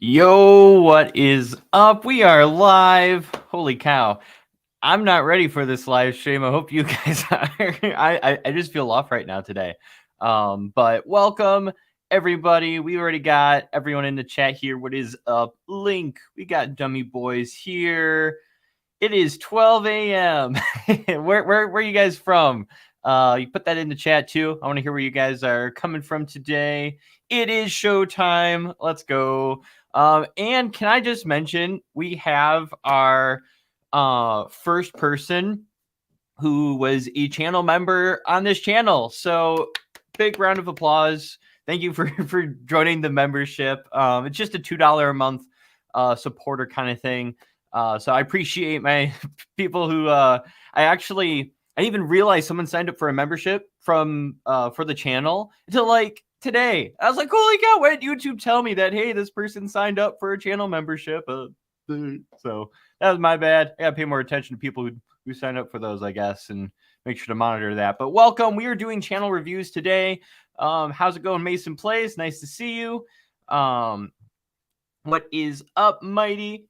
Yo, what is up? We are live. Holy cow. I'm not ready for this live stream. I hope you guys are. I just feel off right now today. But welcome everybody. We already got everyone in the chat here. What is up? Link. We got Dummy Boys here. It is 12 a.m. where are you guys from? You put that in the chat too. I want to hear where you guys are coming from today. It is showtime. Let's go. And can I just mention, we have our first person who was a channel member on this channel. So big round of applause. Thank you for joining the membership. It's just a $2 a month supporter kind of thing. So I appreciate my people who I didn't even realize someone signed up for a membership from for the channel until like today. I was like, holy cow, why did YouTube tell me that, hey, this person signed up for a channel membership? So that was my bad. I gotta pay more attention to people who sign up for those, I guess, and make sure to monitor that. But welcome. We are doing channel reviews today. How's it going, Mason Plays? Nice to see you. What is up, Mighty?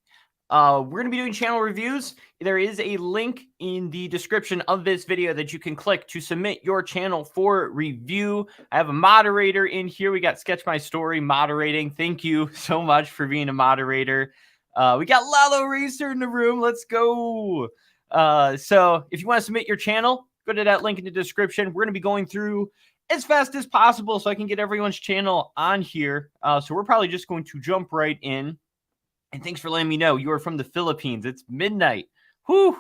We're going to be doing channel reviews. There is a link in the description of this video that you can click to submit your channel for review. I have a moderator in here. We got Sketch My Story moderating. Thank you so much for being a moderator. We got Lalo Racer in the room. Let's go. So if you want to submit your channel, go to that link in the description. We're going to be going through as fast as possible so I can get everyone's channel on here. So we're probably just going to jump right in. And thanks for letting me know you are from the Philippines. It's midnight. Whew.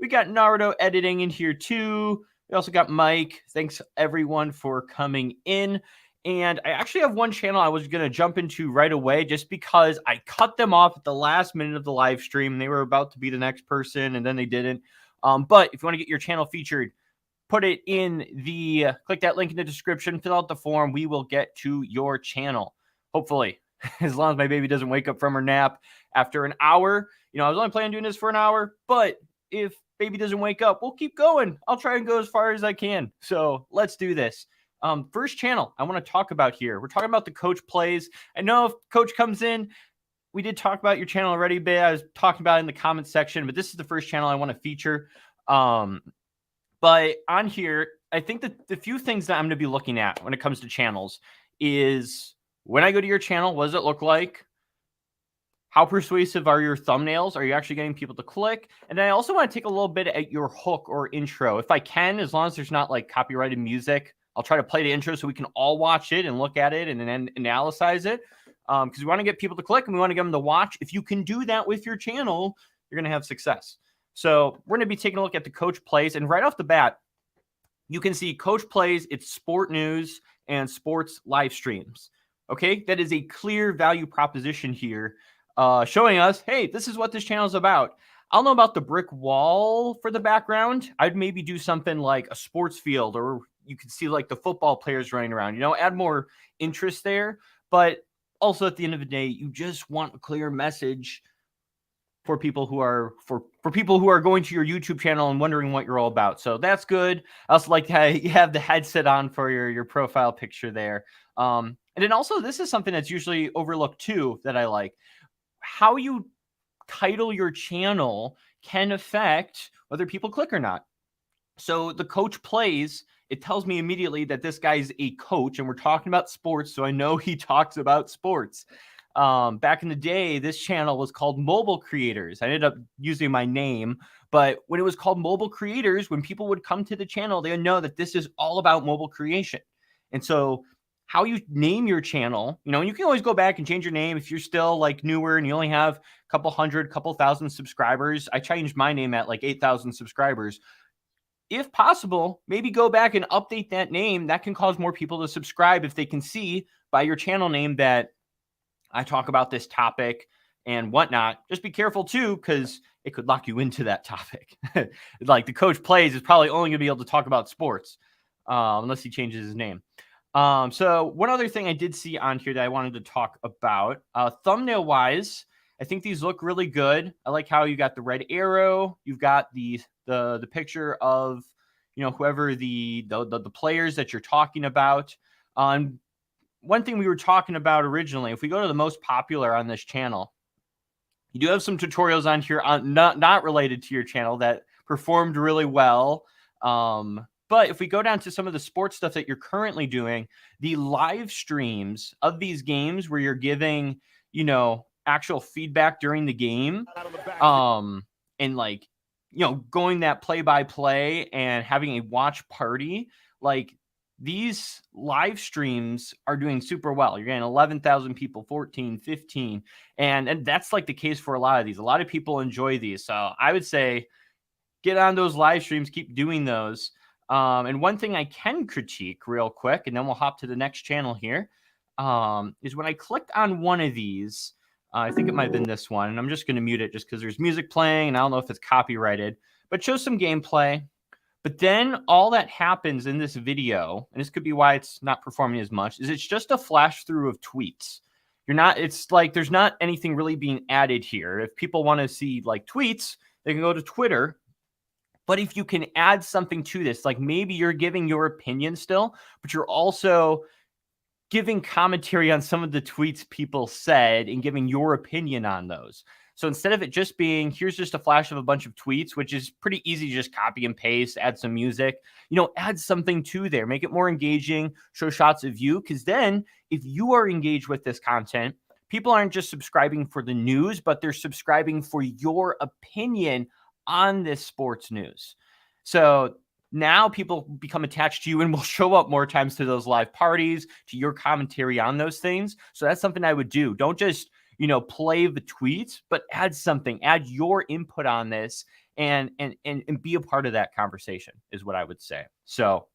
We got Naruto editing in here too. We also got Mike. Thanks everyone for coming in. And I actually have one channel I was going to jump into right away just because I cut them off at the last minute of the live stream. They were about to be the next person and then they didn't. But if you want to get your channel featured, put it in click that link in the description, fill out the form. We will get to your channel. Hopefully. As long as my baby doesn't wake up from her nap after an hour. You know, I was only planning on doing this for an hour, but if baby doesn't wake up, we'll keep going. I'll try and go as far as I can. So let's do this. First channel I want to talk about here. We're talking about the Coach Plays. I know if Coach comes in, we did talk about your channel already, but I was talking about it in the comments section, but this is the first channel I want to feature. But on here, I think that the few things that I'm going to be looking at when it comes to channels is, when I go to your channel, what does it look like? How persuasive are your thumbnails? Are you actually getting people to click? And then I also want to take a little bit at your hook or intro. If I can, as long as there's not like copyrighted music, I'll try to play the intro so we can all watch it and look at it and then analyze it. Because we want to get people to click and we want to get them to watch. If you can do that with your channel, you're going to have success. So we're going to be taking a look at the Coach Plays. And right off the bat, you can see Coach Plays, it's sport news and sports live streams. Okay, that is a clear value proposition here, showing us, hey, this is what this channel is about. I don't know about the brick wall for the background. I'd maybe do something like a sports field, or you can see like the football players running around, you know, add more interest there. But also at the end of the day, you just want a clear message for people who are people who are going to your YouTube channel and wondering what you're all about. So that's good. I also like how you have the headset on for your profile picture there. And then also, this is something that's usually overlooked too that I like. How you title your channel can affect whether people click or not. So the Coach Plays, it tells me immediately that this guy's a coach and we're talking about sports. So I know he talks about sports. Back in the day, this channel was called Mobile Creators. I ended up using my name, but when it was called Mobile Creators, when people would come to the channel, they would know that this is all about mobile creation. And so how you name your channel, you know, you can always go back and change your name if you're still like newer and you only have a couple hundred, couple thousand subscribers. I changed my name at like 8,000 subscribers. If possible, maybe go back and update that name. That can cause more people to subscribe if they can see by your channel name that I talk about this topic and whatnot. Just be careful too, because it could lock you into that topic. Like the Coach Plays is probably only going to be able to talk about sports unless he changes his name. So one other thing I did see on here that I wanted to talk about, thumbnail wise, I think these look really good. I like how you got the red arrow. You've got the picture of, you know, whoever the players that you're talking about. one thing we were talking about originally, if we go to the most popular on this channel, you do have some tutorials on here not related to your channel that performed really well. But if we go down to some of the sports stuff that you're currently doing, the live streams of these games where you're giving, you know, actual feedback during the game, and like, you know, going that play-by-play and having a watch party, like these live streams are doing super well. You're getting 11,000 people, 14, 15. And that's like the case for a lot of these. A lot of people enjoy these. So I would say get on those live streams, keep doing those. And one thing I can critique real quick, and then we'll hop to the next channel here, is when I clicked on one of these, I think it might have been this one, and I'm just going to mute it just because there's music playing, and I don't know if it's copyrighted, but show some gameplay. But then all that happens in this video, and this could be why it's not performing as much, is it's just a flash through of tweets. It's like there's not anything really being added here. If people want to see like tweets, they can go to Twitter. But if you can add something to this, like maybe you're giving your opinion still, but you're also giving commentary on some of the tweets people said and giving your opinion on those. So instead of it just being, here's just a flash of a bunch of tweets, which is pretty easy to just copy and paste, add some music, you know, add something to there, make it more engaging, show shots of you. Because then if you are engaged with this content, people aren't just subscribing for the news, but they're subscribing for your opinion on this sports news. So now people become attached to you and will show up more times to those live parties, to your commentary on those things. So that's something I would do. Don't just, you know, play the tweets, but add something, add your input on this and be a part of that conversation is what I would say. So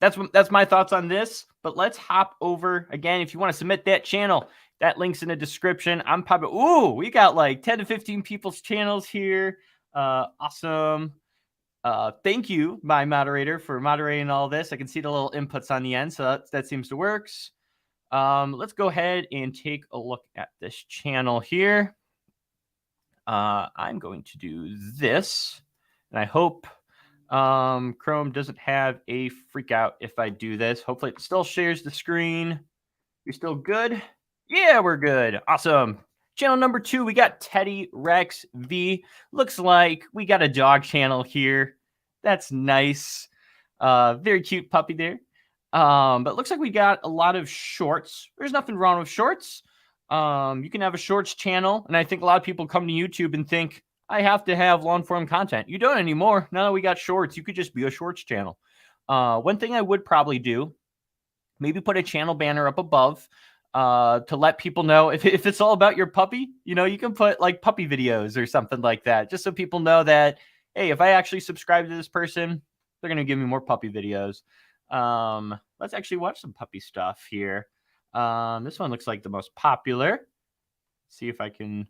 that's my thoughts on this, but let's hop over again. If you want to submit that channel, that link's in the description. I'm probably, ooh, we got like 10 to 15 people's channels here. Awesome. Thank you, my moderator, for moderating all this. I can see the little inputs on the end, so that seems to work. Let's go ahead and take a look at this channel here. I'm going to do this, and I hope Chrome doesn't have a freak out if I do this. Hopefully it still shares the screen. You're still good? Yeah, we're good. Awesome. Channel number 2, we got TeddyRexV. Looks like we got a dog channel here. That's nice. Very cute puppy there. But looks like we got a lot of shorts. There's nothing wrong with shorts. You can have a shorts channel, and I think a lot of people come to YouTube and think, I have to have long-form content. You don't anymore. Now that we got shorts, you could just be a shorts channel. One thing I would probably do, maybe put a channel banner up above to let people know if it's all about your puppy, you know, you can put like puppy videos or something like that, just so people know that, hey, if I actually subscribe to this person, they're going to give me more puppy videos. Let's actually watch some puppy stuff here. This one looks like the most popular. See if I can,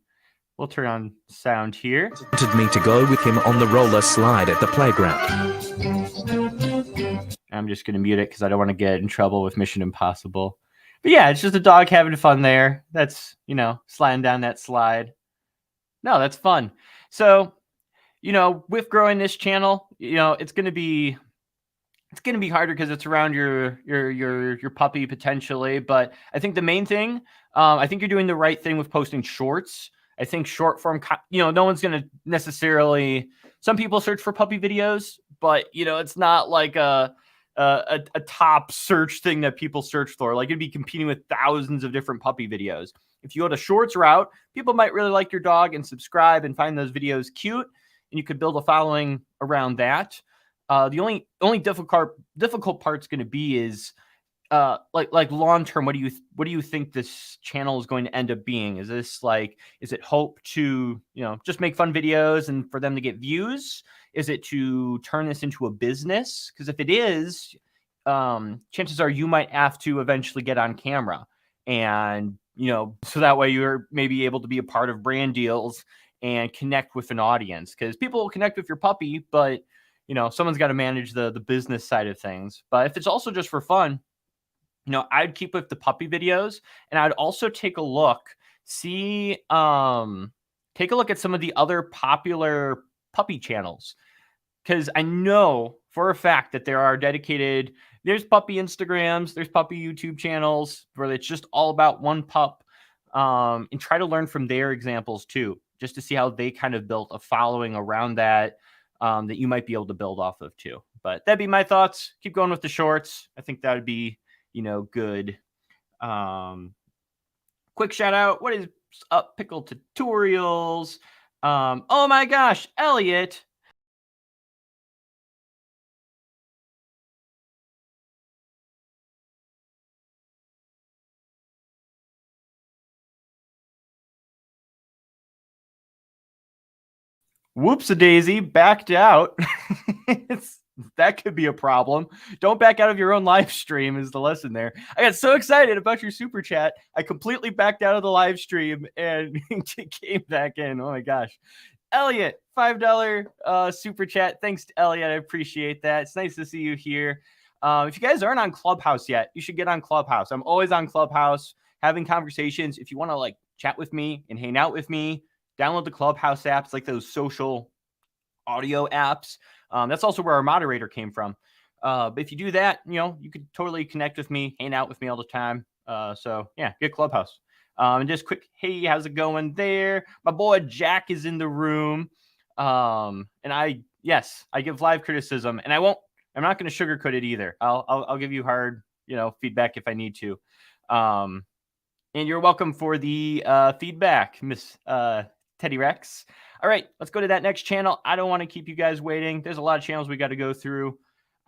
we'll turn on sound here. Wanted me to go with him on the roller slide at the playground. I'm just going to mute it because I don't want to get in trouble with Mission Impossible. But yeah, it's just a dog having fun there. That's, you know, sliding down that slide. No, that's fun. So, you know, with growing this channel, you know, it's going to be harder because it's around your puppy potentially. But I think the main thing, I think you're doing the right thing with posting shorts. I think short form, you know, no one's going to necessarily, some people search for puppy videos, but, you know, it's not like a top search thing that people search for. Like it'd be competing with thousands of different puppy videos. If you go to shorts route, people might really like your dog and subscribe and find those videos cute, and you could build a following around that. The only difficult part's going to be is like long term. What do you think this channel is going to end up being? Is it hope to, you know, just make fun videos and for them to get views? Is it to turn this into a business? Because if it is, chances are you might have to eventually get on camera, and, you know, so that way you're maybe able to be a part of brand deals and connect with an audience. Because people will connect with your puppy, but, you know, someone's got to manage the business side of things. But if it's also just for fun, you know, I'd keep with the puppy videos, and I'd also take a look at some of the other popular puppy channels. Because I know for a fact that there are dedicated, there's puppy Instagrams, there's puppy YouTube channels where it's just all about one pup, and try to learn from their examples too, just to see how they kind of built a following around that, that you might be able to build off of too. But that'd be my thoughts. Keep going with the shorts. I think that would be, good. Quick shout out. What is up, PickleTutorials? Oh my gosh, Elliot. Whoops-a-daisy, backed out. That could be a problem. Don't back out of your own live stream is the lesson there. I got so excited about your super chat. I completely backed out of the live stream and came back in. Oh my gosh. Elliot, $5 super chat. Thanks to Elliot. I appreciate that. It's nice to see you here. If you guys aren't on Clubhouse yet, you should get on Clubhouse. I'm always on Clubhouse having conversations. If you want to like chat with me and hang out with me, download the Clubhouse apps, like those social audio apps. That's also where our moderator came from. But if you do that, you could totally connect with me, hang out with me all the time. So yeah, get Clubhouse. And just quick, hey, how's it going there? My boy Jack is in the room. And I give live criticism, and I'm not going to sugarcoat it either. I'll give you hard, feedback if I need to. And you're welcome for the feedback, Miss TeddyRex. All right, let's go to that next channel. I don't want to keep you guys waiting. There's a lot of channels we got to go through.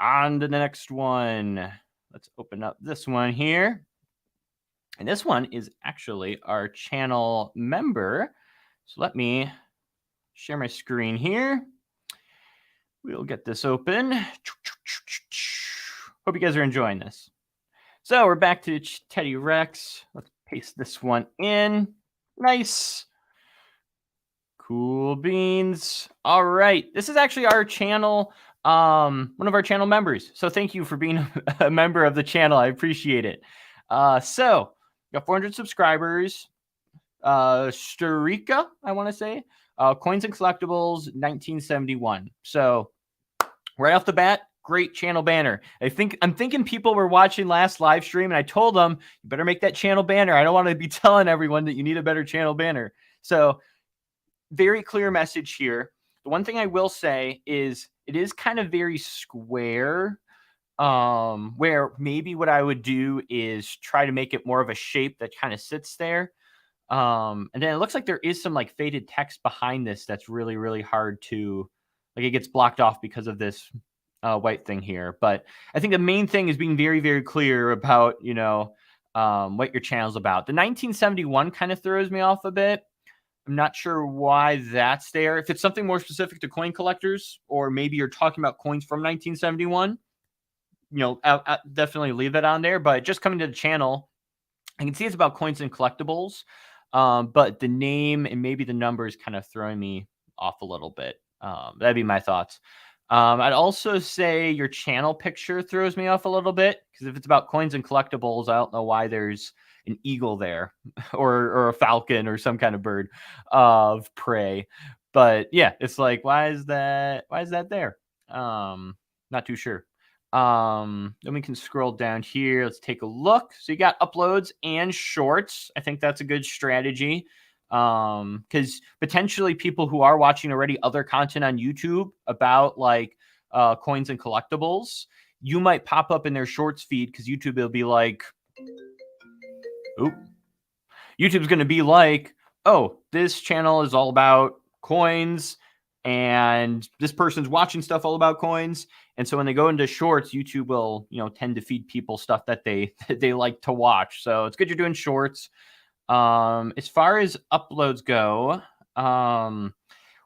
On to the next one. Let's open up this one here. And this one is actually our channel member. So let me share my screen here. We'll get this open. Hope you guys are enjoying this. So we're back to TeddyRex. Let's paste this one in. Nice. Cool beans. All right. This is actually our channel, one of our channel members. So thank you for being a member of the channel. I appreciate it. So we got 400 subscribers. Sturika, I want to say. Coins and Collectibles, 1971. So right off the bat, great channel banner. I'm thinking people were watching last live stream, and I told them, you better make that channel banner. I don't want to be telling everyone that you need a better channel banner. So very clear message here. The one thing I will say is it is kind of very square, where maybe what I would do is try to make it more of a shape that kind of sits there. And then it looks like there is some like faded text behind this that's really, really hard to, like, it gets blocked off because of this white thing here. But I think the main thing is being very, very clear about, what your channel's about. The 1971 kind of throws me off a bit. I'm not sure why that's there. If it's something more specific to coin collectors, or maybe you're talking about coins from 1971, I'll definitely leave that on there. But just coming to the channel, I can see it's about coins and collectibles. But the name and maybe the numbers kind of throwing me off a little bit. That'd be my thoughts. I'd also say your channel picture throws me off a little bit, because if it's about coins and collectibles, I don't know why there's an eagle there or a falcon or some kind of bird of prey. But yeah, it's like, why is that there? Not too sure. Then we can scroll down here. Let's take a look. So you got uploads and shorts. I think that's a good strategy, because potentially people who are watching already other content on YouTube about like coins and collectibles, you might pop up in their shorts feed, because YouTube will be like, YouTube's going to be like, oh, this channel is all about coins, and this person's watching stuff all about coins. And so when they go into shorts, YouTube will, tend to feed people stuff that they like to watch. So it's good you're doing shorts. As far as uploads go,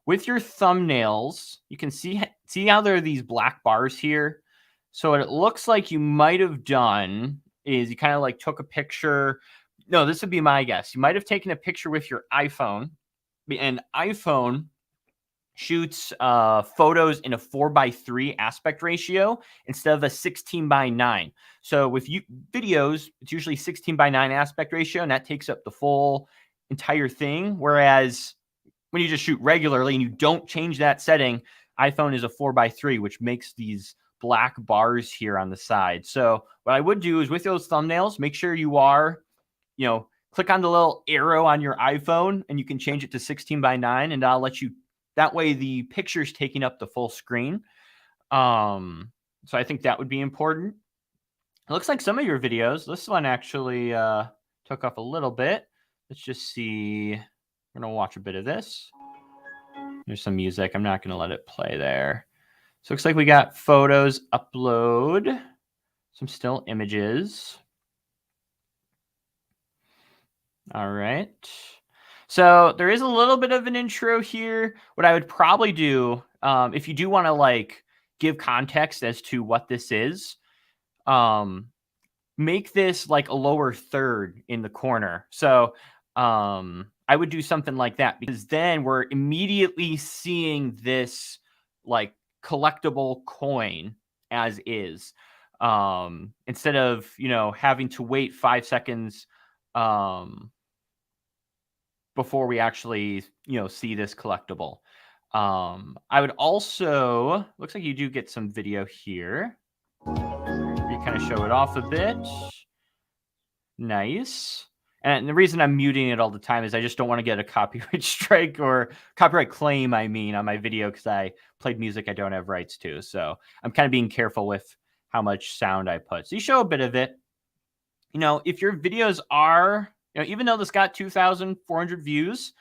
with your thumbnails, you can see how there are these black bars here. So what it looks like you might have done is you kind of like took a picture. No, this would be my guess. You might have taken a picture with your iPhone, and iPhone shoots photos in a 4:3 aspect ratio instead of a 16:9. So with videos, it's usually 16:9 aspect ratio, and that takes up the full entire thing. Whereas when you just shoot regularly and you don't change that setting, iPhone is a 4:3, which makes these black bars here on the side. So what I would do is with those thumbnails, make sure you are, you know, click on the little arrow on your iPhone and you can change it to 16:9 and I'll let you, that way the picture's taking up the full screen. So I think that would be important. It looks like some of your videos, this one actually took off a little bit. Let's just see. We're going to watch a bit of this. There's some music. I'm not going to let it play there. So it looks like we got photos, upload, some still images. All right. So there is a little bit of an intro here. What I would probably do, if you do want to like give context as to what this is, make this like a lower third in the corner. So I would do something like that, because then we're immediately seeing this like collectible coin as is, instead of, you know, having to wait 5 seconds before we actually, you know, see this collectible. I would also, looks like you do get some video here. You kind of show it off a bit. Nice. And the reason I'm muting it all the time is I just don't want to get a copyright strike or copyright claim, I mean, on my video, because I played music I don't have rights to. So I'm kind of being careful with how much sound I put. So you show a bit of it. You know, if your videos are, you know, even though this got 2,400 views,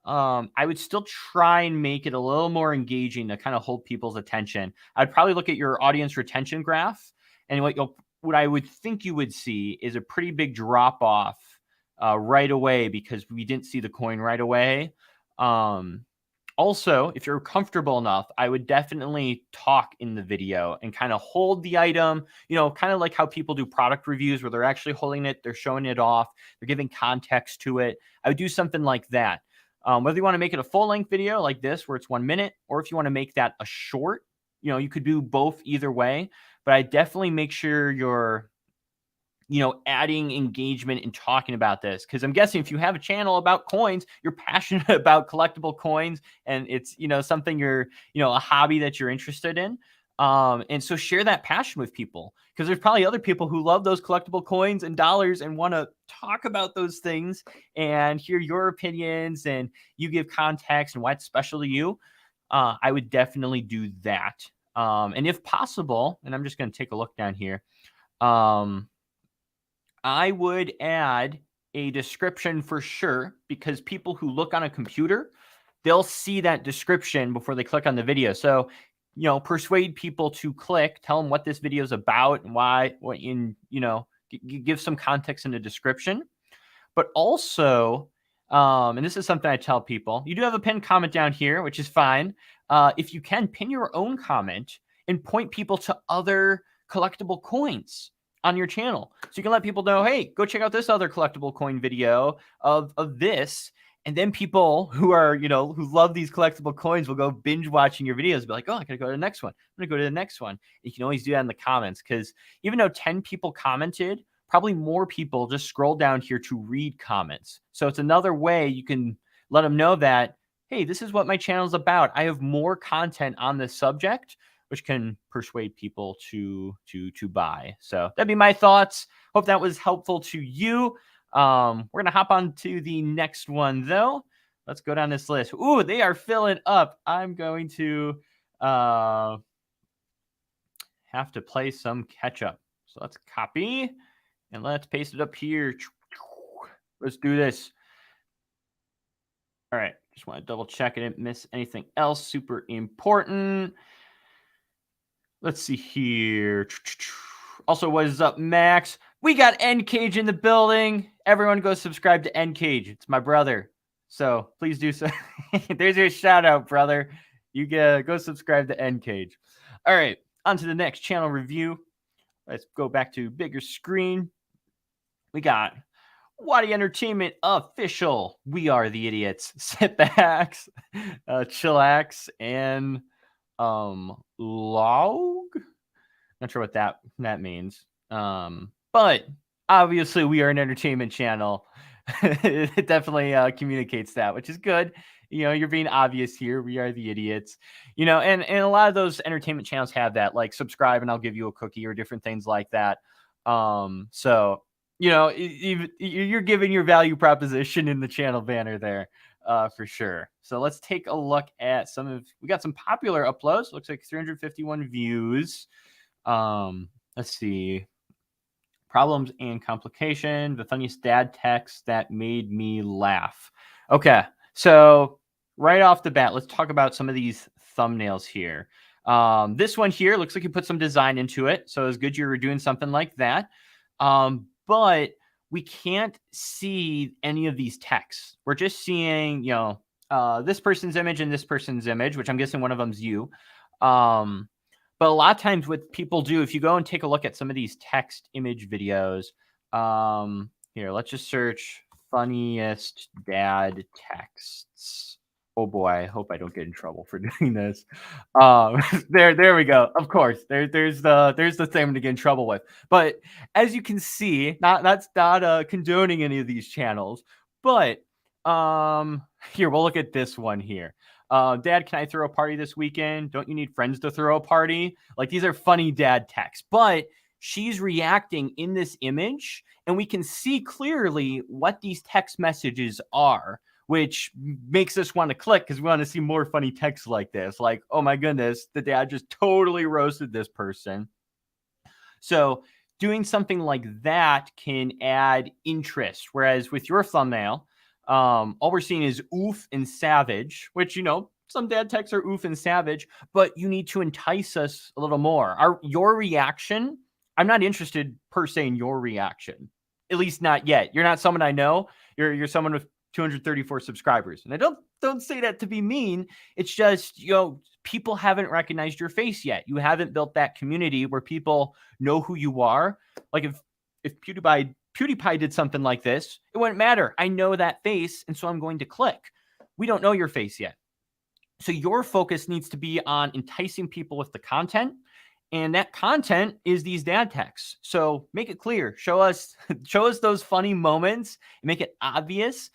I would still try and make it a little more engaging to kind of hold people's attention. I'd probably look at your audience retention graph, and what I would think you would see is a pretty big drop off right away, because we didn't see the coin right away. Also, if you're comfortable enough, I would definitely talk in the video and kind of hold the item, you know, kind of like how people do product reviews where they're actually holding it, they're showing it off, they're giving context to it. I would do something like that. Whether you want to make it a full-length video like this where it's 1 minute, or if you want to make that a short, you know, you could do both either way. But I definitely make sure you're, you know, adding engagement and talking about this, because I'm guessing if you have a channel about coins, you're passionate about collectible coins, and it's, you know, something you're, you know, a hobby that you're interested in. And so share that passion with people, because there's probably other people who love those collectible coins and dollars and want to talk about those things and hear your opinions, and you give context and why it's special to you. I would definitely do that. And if possible, and I'm just going to take a look down here, I would add a description for sure, because people who look on a computer, they'll see that description before they click on the video. So, you know, persuade people to click, tell them what this video is about and why, you know, give some context in the description. But also, and this is something I tell people, you do have a pinned comment down here, which is fine. If you can, pin your own comment and point people to other collectible coins on your channel. So you can let people know, hey, go check out this other collectible coin video of this. And then people who are, you know, who love these collectible coins will go binge watching your videos, be like, oh, I gotta go to the next one. I'm gonna go to the next one. And you can always do that in the comments, because even though 10 people commented, probably more people just scroll down here to read comments. So it's another way you can let them know that, hey, this is what my channel is about. I have more content on this subject, which can persuade people to buy. So that'd be my thoughts. Hope that was helpful to you. We're going to hop on to the next one, though. Let's go down this list. Ooh, they are filling up. I'm going to have to play some catch up. So let's copy and let's paste it up here. Let's do this. All right. Just want to double check I didn't miss anything else super important. Let's see here. Also, what is up, Max? We got N-Cage in the building. Everyone go subscribe to N-Cage. It's my brother. So please do so. There's your shout out, brother. You go subscribe to N-Cage. All right, on to the next channel review. Let's go back to bigger screen. We got WATI Entertainment Official. We are the idiots. Sit back, chillax, and log. Not sure what that means. But obviously we are an entertainment channel. It definitely communicates that, which is good. You know, you're being obvious here. We are the idiots. You know, and a lot of those entertainment channels have that, like subscribe and I'll give you a cookie or different things like that. So you know, you're giving your value proposition in the channel banner there, for sure. So let's take a look at we got some popular uploads. Looks like 351 views. Let's see. Problems and complication. The funniest dad text that made me laugh. Okay, so right off the bat, let's talk about some of these thumbnails here. This one here looks like you put some design into it, so it's good you're doing something like that. But we can't see any of these texts. We're just seeing, you know, this person's image and this person's image, which I'm guessing one of them's you. But a lot of times what people do, if you go and take a look at some of these text image videos, here, let's just search funniest dad texts. Oh boy, I hope I don't get in trouble for doing this. There we go. Of course, there's the thing to get in trouble with. But as you can see, that's not condoning any of these channels. But here, we'll look at this one here. Dad, can I throw a party this weekend? Don't you need friends to throw a party? Like, these are funny dad texts, but she's reacting in this image, and we can see clearly what these text messages are, which makes us want to click because we want to see more funny texts like this. Like, oh my goodness, the dad just totally roasted this person. So doing something like that can add interest. Whereas with your thumbnail, all we're seeing is oof and savage, which, you know, some dad texts are oof and savage, but you need to entice us a little more. Your reaction, I'm not interested per se in your reaction, at least not yet. You're not someone I know. You're someone with 234 subscribers. And I don't say that to be mean. It's just, you know, people haven't recognized your face yet. You haven't built that community where people know who you are. Like if PewDiePie did something like this, it wouldn't matter. I know that face, and so I'm going to click. We don't know your face yet. So your focus needs to be on enticing people with the content, and that content is these dad texts. So make it clear. Show us those funny moments and make it obvious.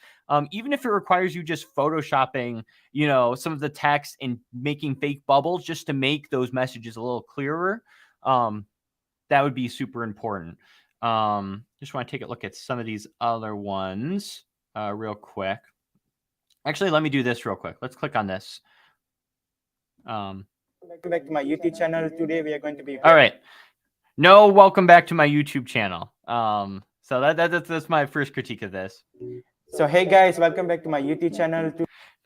Even if it requires you just photoshopping, you know, some of the text and making fake bubbles just to make those messages a little clearer, that would be super important. Just want to take a look at some of these other ones real quick. Actually, let me do this real quick. Let's click on this. Welcome back to my YouTube channel. Today we are going to be... All right. No, welcome back to my YouTube channel. So that's my first critique of this. So hey guys, welcome back to my YouTube channel.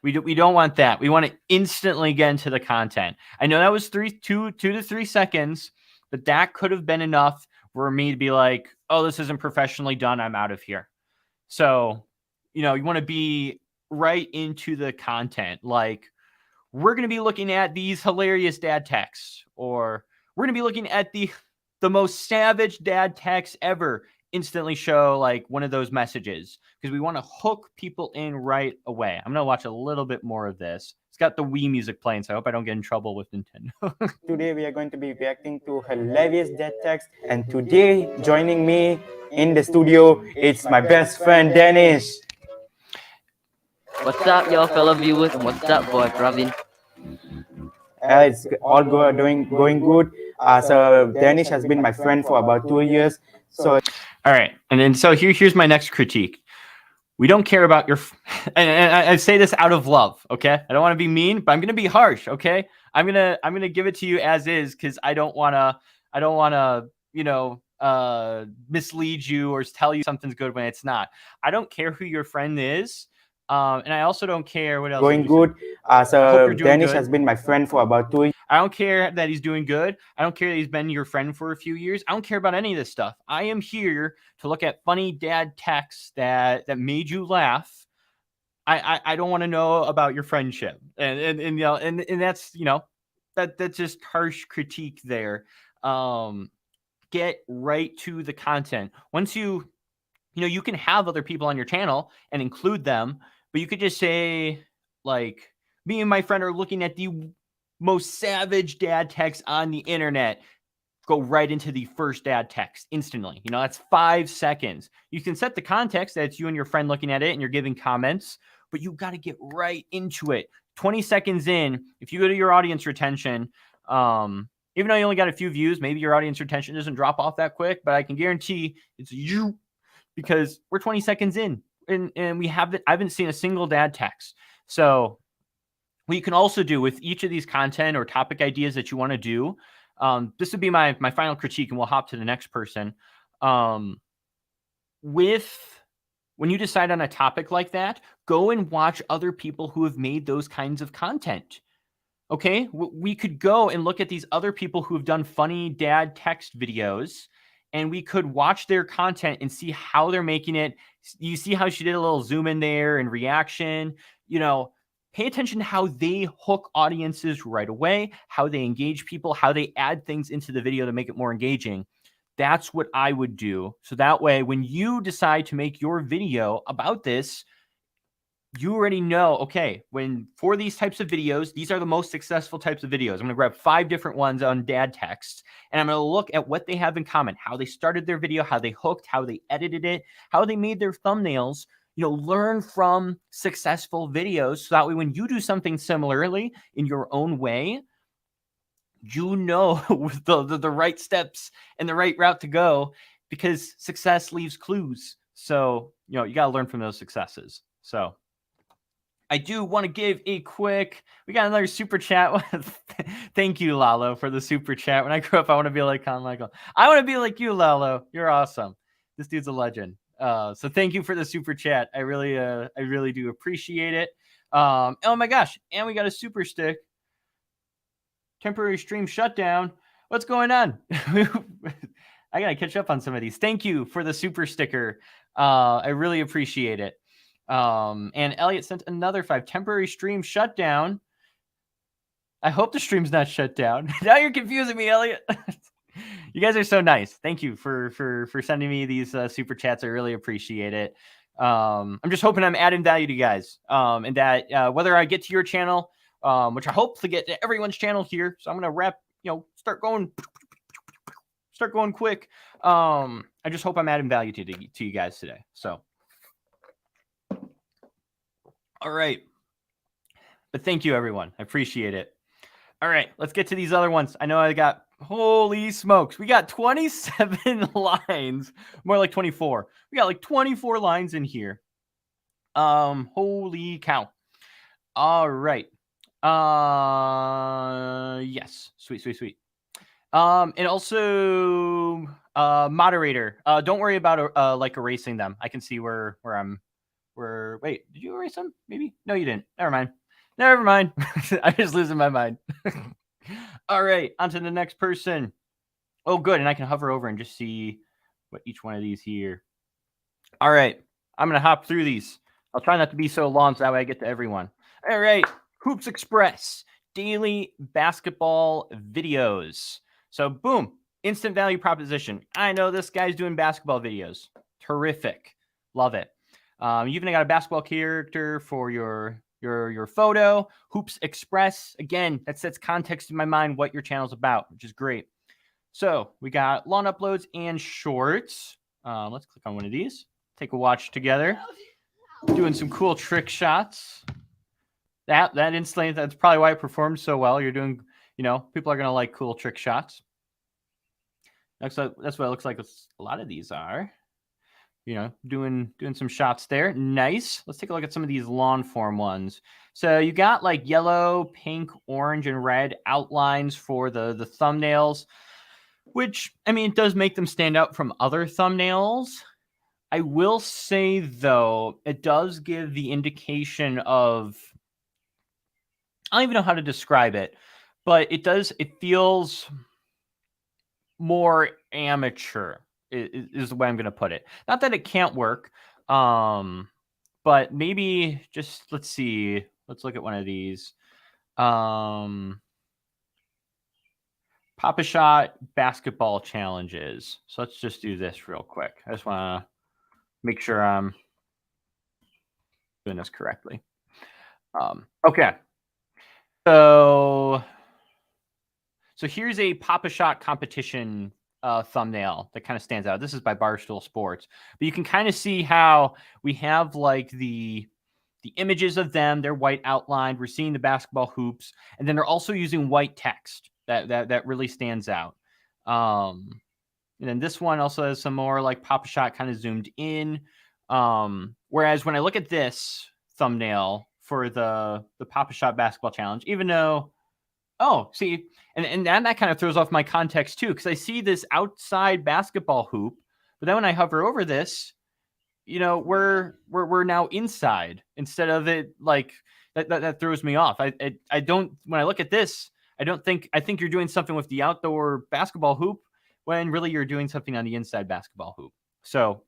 We don't want that. We want to instantly get into the content. I know that was 2 to 3 seconds, but that could have been enough for me to be like, oh, this isn't professionally done. I'm out of here. So, you know, you want to be right into the content. Like, we're going to be looking at these hilarious dad texts, or we're going to be looking at the most savage dad texts ever. Instantly show like one of those messages because we want to hook people in right away. I'm going to watch a little bit more of this. It's got the Wii music playing, so I hope I don't get in trouble with Nintendo. Today we are going to be reacting to hilarious dad text, and today joining me in the studio, it's my best friend Dennis. What's up, y'all, fellow viewers, and what's up, boy, Pravin? It's all going good. So Dennis has been my friend for about 2 years. So all right, and then so here's my next critique. We don't care about your, and I say this out of love, okay? I don't want to be mean, but I'm gonna be harsh, okay? I'm gonna give it to you as is because I don't wanna, you know, mislead you or tell you something's good when it's not. I don't care who your friend is. And I also don't care what else. Going good. So Dennis has been my friend for about 2 years. I don't care that he's doing good. I don't care that he's been your friend for a few years. I don't care about any of this stuff. I am here to look at funny dad texts that made you laugh. I don't want to know about your friendship. And you know, and that's, you know, that's just harsh critique there. Get right to the content. Once you know, you can have other people on your channel and include them, but you could just say, like, me and my friend are looking at the most savage dad texts on the internet. go right into the first ad text instantly. You know, that's 5 seconds. You can set the context that it's you and your friend looking at it and you're giving comments, but you got to get right into it. 20 seconds in, if you go to your audience retention, even though you only got a few views, maybe your audience retention doesn't drop off that quick, but I can guarantee it's you because we're 20 seconds in and I haven't seen a single ad text. So what you can also do with each of these content or topic ideas that you want to do, this would be my final critique, and we'll hop to the next person. When you decide on a topic like that, go and watch other people who have made those kinds of content. Okay, we could go and look at these other people who have done funny dad text videos, and we could watch their content and see how they're making it. You see how she did a little zoom in there and reaction, you know. Pay attention to how they hook audiences right away, how they engage people, how they add things into the video to make it more engaging. That's what I would do. So that way, when you decide to make your video about this, you already know, okay, for these types of videos, these are the most successful types of videos. I'm going to grab 5 different ones on dad texts, and I'm going to look at what they have in common, how they started their video, how they hooked, how they edited it, how they made their thumbnails. You know, learn from successful videos so that way when you do something similarly in your own way, you know the right steps and the right route to go, because success leaves clues. So, you know, you got to learn from those successes. So I do want to give a quick, we got another super chat. Thank you, Lalo, for the super chat. When I grew up, I want to be like Con Michael. I want to be like you, Lalo. You're awesome. This dude's a legend. So thank you for the super chat. I really do appreciate it. Oh my gosh. And we got a super stick. Temporary stream shutdown. What's going on? I got to catch up on some of these. Thank you for the super sticker. I really appreciate it. And Elliot sent another 5. Temporary stream shutdown. I hope the stream's not shut down. Now you're confusing me, Elliot. You guys are so nice. Thank you for sending me these super chats. I really appreciate it. I'm just hoping I'm adding value to you guys. And that whether I get to your channel, which I hope to get to everyone's channel here. So I'm gonna start going quick. I just hope I'm adding value to you guys today. So, all right. But thank you, everyone. I appreciate it. All right, let's get to these other ones. I know I got, holy smokes, we got 27 lines, more like 24. We got like 24 lines in here. Holy cow. All right. Yes, sweet. And also, moderator, don't worry about like erasing them. I can see where wait, did you erase them? Maybe? No, you didn't. Never mind. I'm just losing my mind. All right, on to the next person. Oh, good. And I can hover over and just see what each one of these here. All right, I'm going to hop through these. I'll try not to be so long so that way I get to everyone. All right, Hoops Express, daily basketball videos. So, boom, instant value proposition. I know this guy's doing basketball videos. Terrific. Love it. You even got a basketball character for your photo. Hoops Express, again, that sets context in my mind what your channel's about, which is great. So we got long uploads and shorts. Let's click on one of these. Take a watch together. Doing some cool trick shots. That instantly, that's probably why it performed so well. You're doing, people are gonna like cool trick shots. That's what it looks like. A lot of these are. Doing some shots there. Nice. Let's take a look at some of these long form ones. So you got like yellow, pink, orange, and red outlines for the thumbnails, which, it does make them stand out from other thumbnails. I will say, though, it does give the indication of, I don't even know how to describe it, but it feels more amateur. Is the way I'm going to put it. Not that it can't work, but maybe just, let's see. Let's look at one of these. Pop-A-Shot basketball challenges. So let's just do this real quick. I just want to make sure I'm doing this correctly. Okay. So So here's a Pop-A-Shot competition thumbnail that kind of stands out. This is by Barstool Sports, but you can kind of see how we have like the images of them. They're white outlined. We're seeing the basketball hoops, and then they're also using white text that really stands out. And then this one also has some more like Pop-A-Shot kind of zoomed in. Whereas when I look at this thumbnail for the Pop-A-Shot basketball challenge, even though, oh, see, and that kind of throws off my context too, because I see this outside basketball hoop, but then when I hover over this, you know, we're now inside instead of it, like that throws me off. I don't, when I look at this, I think you're doing something with the outdoor basketball hoop when really you're doing something on the inside basketball hoop. So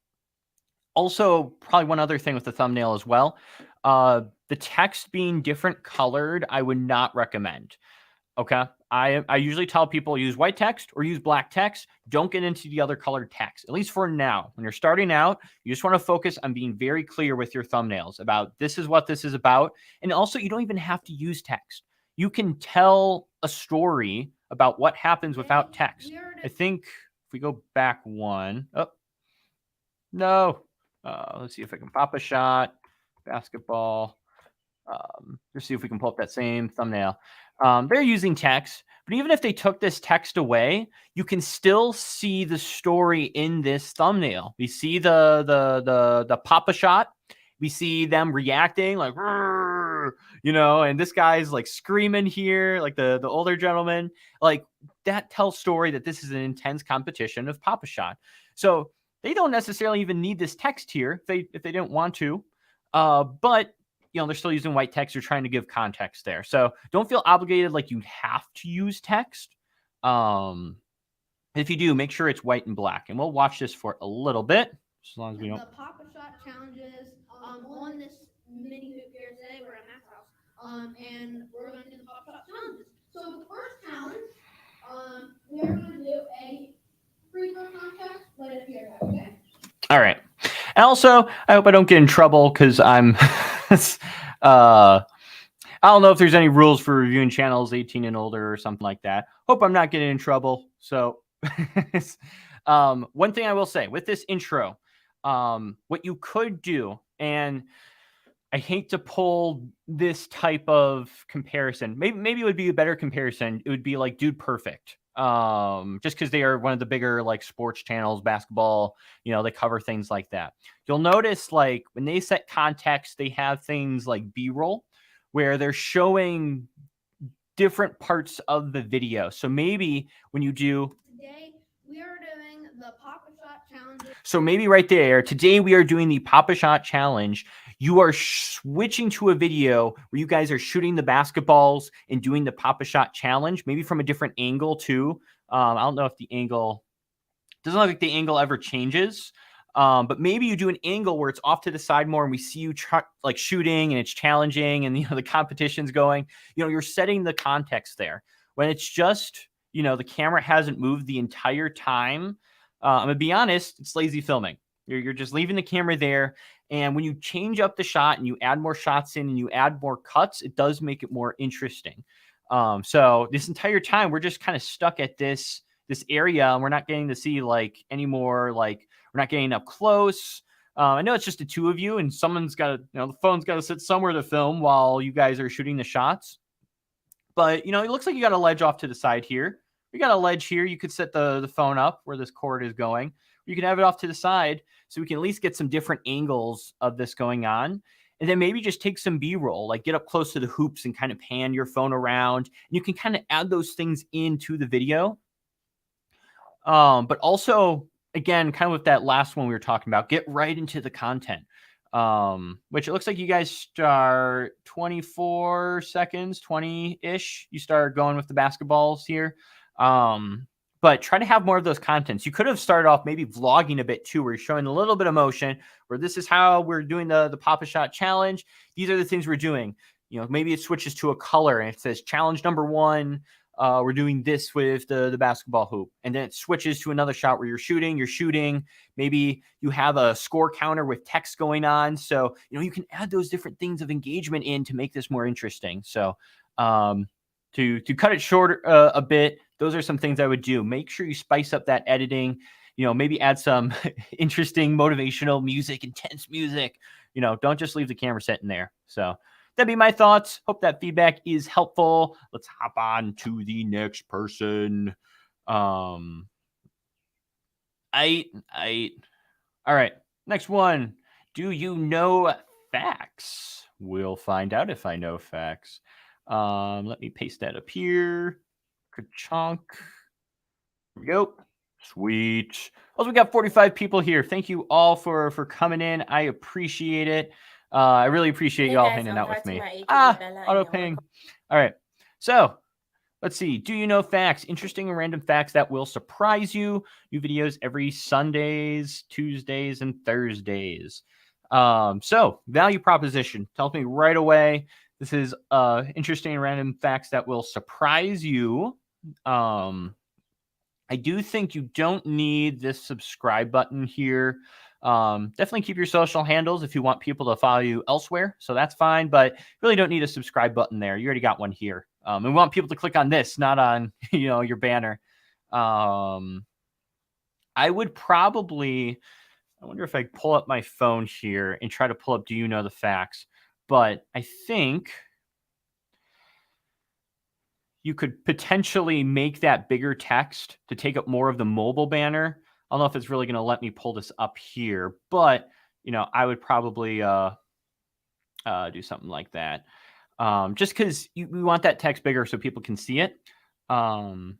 also probably one other thing with the thumbnail as well, the text being different colored, I would not recommend. Okay. I usually tell people use white text or use black text. Don't get into the other colored text, at least for now. When you're starting out, you just want to focus on being very clear with your thumbnails about this is what this is about. And also, you don't even have to use text. You can tell a story about what happens without text. I think if we go back one, oh, no. Let's see if I can Pop-A-Shot, basketball. Let's see if we can pull up that same thumbnail. They're using text, but even if they took this text away, you can still see the story in this thumbnail. We see the Pop-A-Shot. We see them reacting like, you know, and this guy's like screaming here, like the older gentleman. Like that tells story that this is an intense competition of Pop-A-Shot. So they don't necessarily even need this text here if they didn't want to, but you know, they're still using white text. You're trying to give context there. So don't feel obligated like you have to use text. If you do, make sure it's white and black. And we'll watch this for a little bit, as long as we don't. The Pop-A-Shot challenges on this mini hoop here today. We're at Matt's house. And we're going to do the Pop-A-Shot challenges. So the first challenge, we're going to do a free throw contest, but if you're okay. All right. And also, I hope I don't get in trouble because I'm I don't know if there's any rules for reviewing channels 18 and older or something like that. Hope I'm not getting in trouble. So one thing I will say with this intro, what you could do, and I hate to pull this type of comparison. Maybe it would be a better comparison. It would be like Dude Perfect. Just because they are one of the bigger like sports channels, basketball, you know, they cover things like that. You'll notice like when they set context, they have things like B-roll where they're showing different parts of the video. So maybe when you do Today, we are doing the Pop-A-Shot challenge. So maybe right there, today we are doing the Pop-A-Shot challenge. You are switching to a video where you guys are shooting the basketballs and doing the Pop-A-Shot challenge, maybe from a different angle too. I don't know if the angle, doesn't look like the angle ever changes, but maybe you do an angle where it's off to the side more and we see you like shooting and it's challenging and, you know, the competition's going, you know, you're setting the context there. When it's just, you know, the camera hasn't moved the entire time, I'm going to be honest, it's lazy filming. You're just leaving the camera there. And when you change up the shot and you add more shots in and you add more cuts, it does make it more interesting. So this entire time, we're just kind of stuck at this area and we're not getting to see like any more, like we're not getting up close. I know it's just the two of you and someone's got to, you know, the phone's got to sit somewhere to film while you guys are shooting the shots. But, you know, it looks like you got a ledge off to the side here. We got a ledge here. You could set the phone up where this cord is going. You can have it off to the side so we can at least get some different angles of this going on. And then maybe just take some B-roll, like get up close to the hoops and kind of pan your phone around. And you can kind of add those things into the video. But also, again, kind of with that last one we were talking about, get right into the content. Which it looks like you guys start 24 seconds, 20-ish. You start going with the basketballs here. But try to have more of those contents. You could have started off maybe vlogging a bit too, where you're showing a little bit of motion, where this is how we're doing the Pop-A-Shot challenge. These are the things we're doing. You know, maybe it switches to a color and it says challenge number 1. We're doing this with the basketball hoop. And then it switches to another shot where you're shooting. Maybe you have a score counter with text going on. So, you know, you can add those different things of engagement in to make this more interesting. So, to cut it short a bit, those are some things I would do. Make sure you spice up that editing. You know, maybe add some interesting motivational music, intense music. You know, don't just leave the camera sitting there. So that'd be my thoughts. Hope that feedback is helpful. Let's hop on to the next person. All right, next one. Do you know facts? We'll find out if I know facts. Let me paste that up here. Ka-chunk. Here we go. Sweet. Also, we got 45 people here. Thank you all for coming in. I appreciate it. I really appreciate y'all hanging out with me. Auto ping. All right. So let's see. Do you know facts? Interesting and random facts that will surprise you. New videos every Sundays, Tuesdays, and Thursdays. So value proposition tells me right away. This is interesting and random facts that will surprise you. I do think you don't need this subscribe button here. Definitely keep your social handles if you want people to follow you elsewhere. So that's fine, but really don't need a subscribe button there. You already got one here. And we want people to click on this, not on, you know, your banner. I would probably, I wonder if I pull up my phone here and try to pull up, do you know the facts? But I think you could potentially make that bigger text to take up more of the mobile banner. I don't know if it's really going to let me pull this up here, but, you know, I would probably do something like that. Just because we want that text bigger so people can see it. And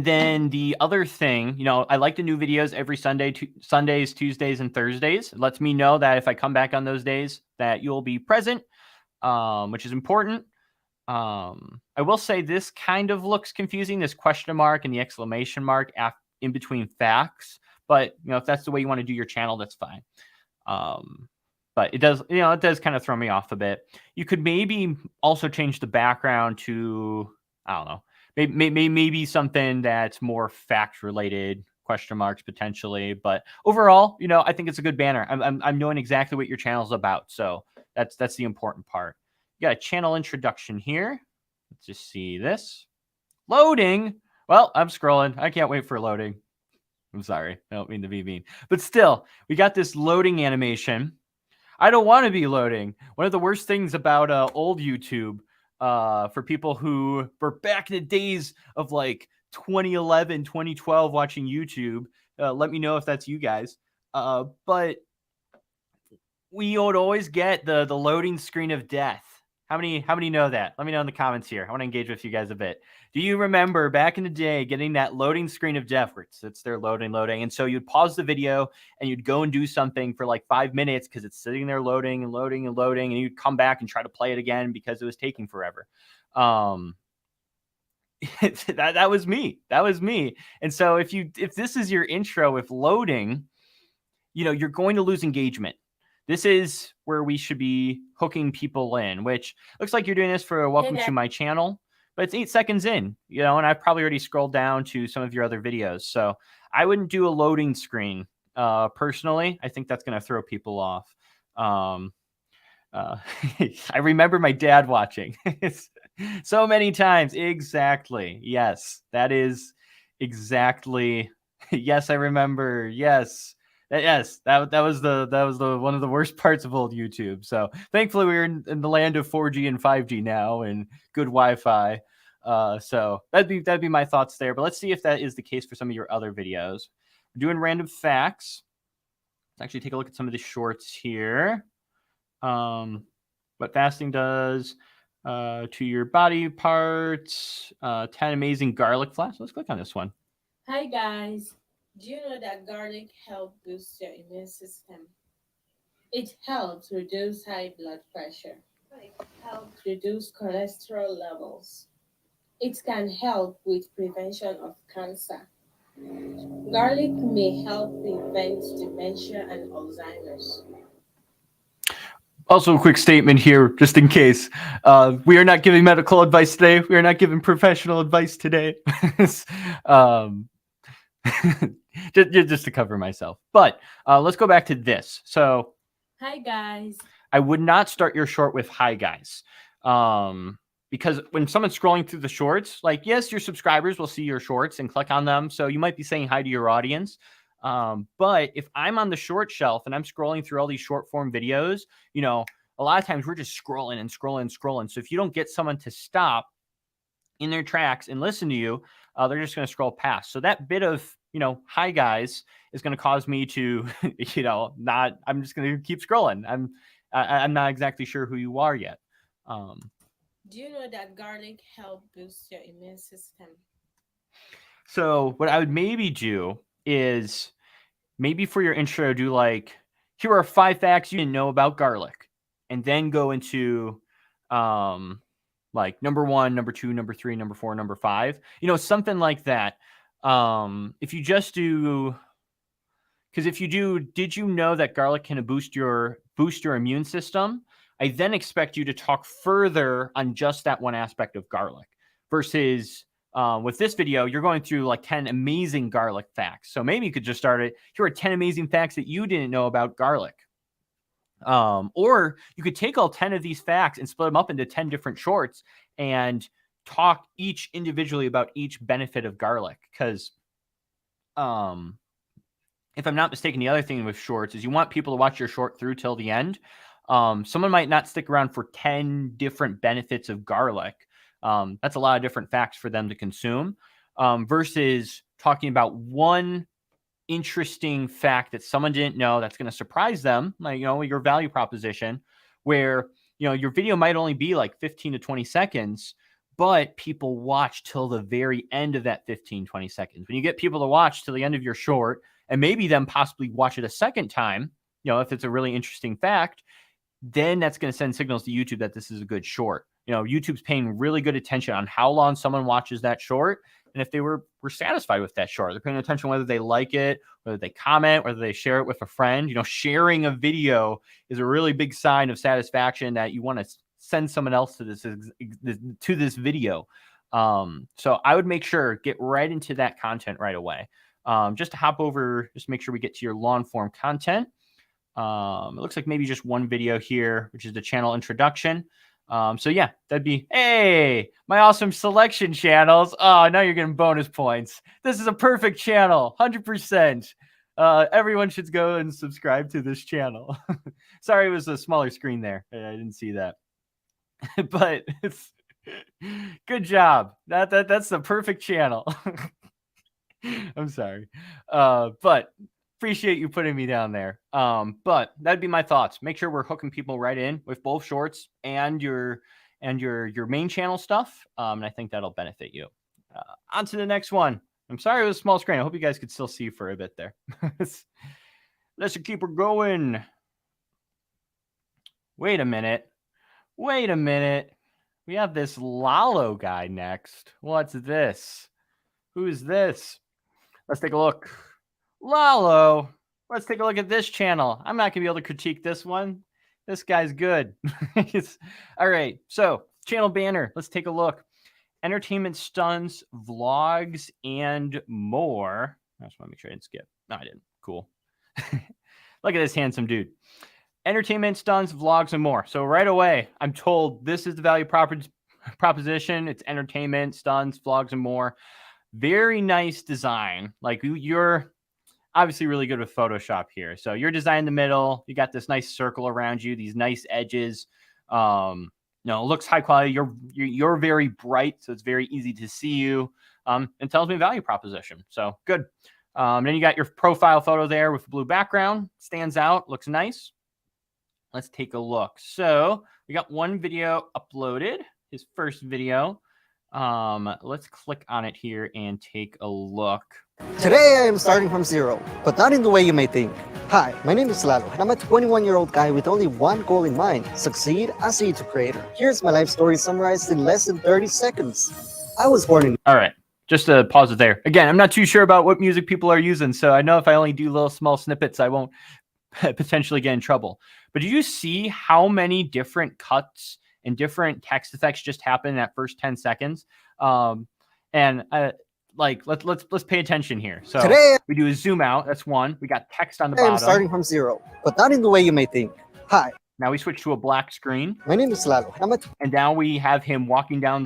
then the other thing, you know, I like the new videos every Sunday, Sundays, Tuesdays, and Thursdays. It lets me know that if I come back on those days that you'll be present, which is important. I will say this kind of looks confusing, this question mark and the exclamation mark in between facts, but you know, if that's the way you want to do your channel, that's fine. But it does, you know, it does kind of throw me off a bit. You could maybe also change the background to, I don't know, maybe something that's more fact related, question marks potentially, but overall, you know, I think it's a good banner. I'm knowing exactly what your channel is about. So that's the important part. You got a channel introduction here. Let's just see this. Loading. Well, I'm scrolling. I can't wait for loading. I'm sorry. I don't mean to be mean. But still, we got this loading animation. I don't want to be loading. One of the worst things about old YouTube, for people who were back in the days of like 2011, 2012 watching YouTube, let me know if that's you guys. But we would always get the loading screen of death. How many know that? Let me know in the comments here. I want to engage with you guys a bit. Do you remember back in the day getting that loading screen of death where it sits there loading, and so you'd pause the video and you'd go and do something for like 5 minutes because it's sitting there loading, and you'd come back and try to play it again because it was taking forever. That was me. That was me. And so if this is your intro with loading, you know, you're going to lose engagement. This is where we should be hooking people in, which looks like you're doing this for a welcome to my channel, but it's 8 seconds in, you know, and I've probably already scrolled down to some of your other videos. So I wouldn't do a loading screen. Personally, I think that's going to throw people off. I remember my dad watching so many times. Exactly. Yes, that is exactly. Yes, I remember. Yes. Yes, that was the one of the worst parts of old YouTube. So thankfully we're in the land of 4G and 5G now and good Wi-Fi. So that'd be my thoughts there. But let's see if that is the case for some of your other videos. We're doing random facts. Let's actually take a look at some of the shorts here. What fasting does to your body parts. 10 amazing garlic flasks. Let's click on this one. Hi guys. Do you know that garlic helps boost your immune system? It helps reduce high blood pressure. It helps reduce cholesterol levels. It can help with prevention of cancer. Garlic may help prevent dementia and Alzheimer's. Also, a quick statement here, just in case. We are not giving medical advice today. We are not giving professional advice today. just to cover myself. But let's go back to this. So, hi guys. I would not start your short with hi guys, because when someone's scrolling through the shorts, like, yes, your subscribers will see your shorts and click on them. So you might be saying hi to your audience. But if I'm on the short shelf and I'm scrolling through all these short form videos, you know, a lot of times we're just scrolling and scrolling and scrolling. So if you don't get someone to stop in their tracks and listen to you, they're just going to scroll past. So that bit of, you know, hi guys is going to cause me to, you know, I'm just going to keep scrolling. I'm not exactly sure who you are yet. Do you know that garlic helps boost your immune system? So what I would maybe do is maybe for your intro, do like, here are 5 facts you didn't know about garlic, and then go into like number 1, number 2, number 3, number 4, number 5, you know, something like that. If you just do, because if you do, did you know that garlic can boost your immune system? I then expect you to talk further on just that one aspect of garlic versus with this video, you're going through like 10 amazing garlic facts. So maybe you could just start it. Here are 10 amazing facts that you didn't know about garlic. Or you could take all 10 of these facts and split them up into 10 different shorts and talk each individually about each benefit of garlic. Because if I'm not mistaken, the other thing with shorts is you want people to watch your short through till the end. Someone might not stick around for 10 different benefits of garlic. That's a lot of different facts for them to consume, versus talking about one interesting fact that someone didn't know that's going to surprise them, like, you know, your value proposition, where, you know, your video might only be like 15 to 20 seconds, but people watch till the very end of that 15, 20 seconds. When you get people to watch till the end of your short and maybe them possibly watch it a second time, you know, if it's a really interesting fact, then that's going to send signals to YouTube that this is a good short. You know, YouTube's paying really good attention on how long someone watches that short. And if they were satisfied with that short, they're paying attention whether they like it, whether they comment, whether they share it with a friend. You know, sharing a video is a really big sign of satisfaction that you want to send someone else to this video. So I would make sure, get right into that content right away. Just to hop over, just make sure we get to your long form content. It looks like maybe just one video here, which is the channel introduction. So yeah, that'd be, hey, my awesome selection channels. Oh, now you're getting bonus points. This is a perfect channel, 100%. Everyone should go and subscribe to this channel. Sorry, it was a smaller screen there. I didn't see that. But it's good job. That's the perfect channel. I'm sorry. But appreciate you putting me down there. But that'd be my thoughts. Make sure we're hooking people right in with both shorts and your main channel stuff. And I think that'll benefit you. On to the next one. I'm sorry it was a small screen. I hope you guys could still see for a bit there. Let's keep her going. Wait a minute. We have this Lalo guy next. What's this? Who is this? Let's take a look. Lalo. Let's take a look at this channel. I'm not going to be able to critique this one. This guy's good. All right. So, channel banner. Let's take a look. Entertainment stunts, vlogs, and more. I just want to make sure I didn't skip. No, I didn't. Cool. Look at this handsome dude. Entertainment stunts, vlogs, and more. So right away, I'm told this is the value proposition. It's entertainment, stunts, vlogs, and more. Very nice design. Like, you're obviously really good with Photoshop here. So your design in the middle, you got this nice circle around you, these nice edges. No, it looks high quality. You're very bright, so it's very easy to see you. It tells me value proposition. So good. Then you got your profile photo there with blue background. Stands out, looks nice. Let's take a look. So we got one video uploaded, his first video. Let's click on it here and take a look. Today I am starting from zero, but not in the way you may think. Hi, my name is Lalo, and I'm a 21-year-old guy with only one goal in mind: succeed as a YouTube creator. Here's my life story summarized in less than 30 seconds. I was born in... All right, just to pause it there. Again, I'm not too sure about what music people are using, so I know if I only do little small snippets, I won't potentially get in trouble. But did you see how many different cuts and different text effects just happen in that first 10 seconds? Like, let's pay attention here. So today we do a zoom out. That's one. We got text on the bottom. I am starting from zero, but not in the way you may think. Hi. Now we switch to a black screen. My name is Lalo, and I'm a And now we have him walking down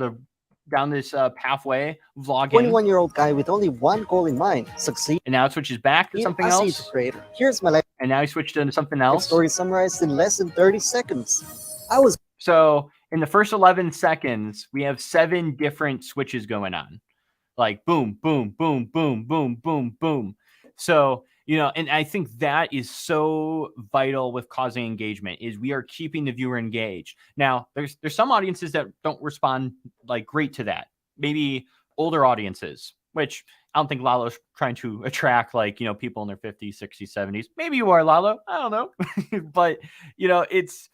this pathway, vlogging. 21-year-old guy with only one goal in mind: succeed And now it switches back to something as a else. YouTube creator. Here's my life And now he switched into something else. story summarized in less than 30 seconds. So in the first 11 seconds, we have 7 different switches going on. Like boom, boom, boom, boom, boom, boom, boom. So, you know, and I think that is so vital with causing engagement, is we are keeping the viewer engaged. Now, there's some audiences that don't respond like great to that. Maybe older audiences, which I don't think Lalo's trying to attract, like, you know, people in their 50s, 60s, 70s. Maybe you are, Lalo. I don't know. But, you know, it's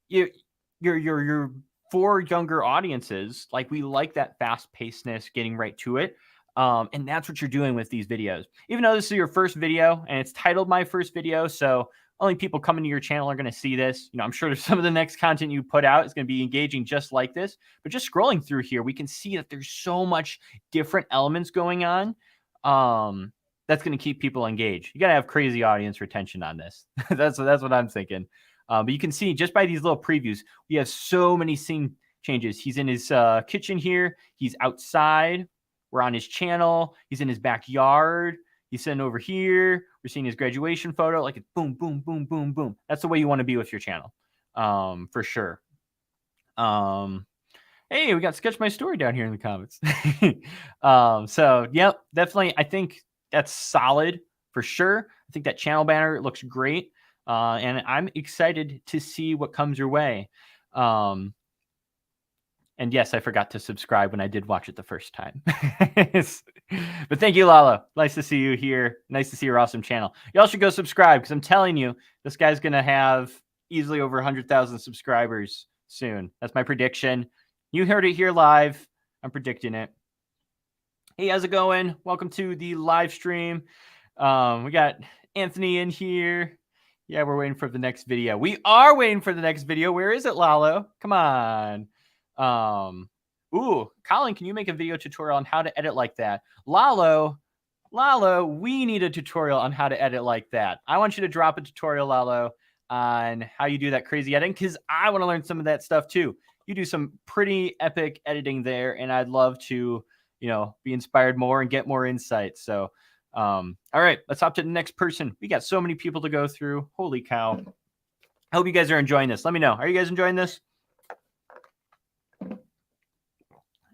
you're for younger audiences. Like, we like that fast pacedness, getting right to it. And that's what you're doing with these videos. Even though this is your first video and it's titled My First Video, so only people coming to your channel are going to see this. You know, I'm sure there's some of the next content you put out is going to be engaging just like this. But just scrolling through here, we can see that there's so much different elements going on. That's going to keep people engaged. You got to have crazy audience retention on this. that's what I'm thinking. But you can see just by these little previews, we have so many scene changes. He's in his kitchen here. He's outside. We're on his channel. He's in his backyard. He's sitting over here. We're seeing his graduation photo. Like, it's boom, boom, boom, boom, boom. That's the way you want to be with your channel, for sure. Hey, we got Sketch My Story down here in the comments. So, yep, definitely. I think that's solid for sure. I think that channel banner looks great. And I'm excited to see what comes your way. And yes, I forgot to subscribe when I did watch it the first time. But thank you, Lalo. Nice to see you here. Nice to see your awesome channel. Y'all should go subscribe, because I'm telling you, this guy's going to have easily over 100,000 subscribers soon. That's my prediction. You heard it here live. I'm predicting it. Hey, how's it going? Welcome to the live stream. We got Anthony in here. Yeah, we're waiting for the next video. We are waiting for the next video. Where is it, Lalo? Come on. Ooh, Colin, can you make a video tutorial on how to edit like that? Lalo, we need a tutorial on how to edit like that. I want you to drop a tutorial, Lalo, on how you do that crazy editing, because I want to learn some of that stuff too. You do some pretty epic editing there, and I'd love to, you know, be inspired more and get more insights. So, all right, let's hop to the next person. We got so many people to go through. Holy cow. I hope you guys are enjoying this. Let me know. Are you guys enjoying this?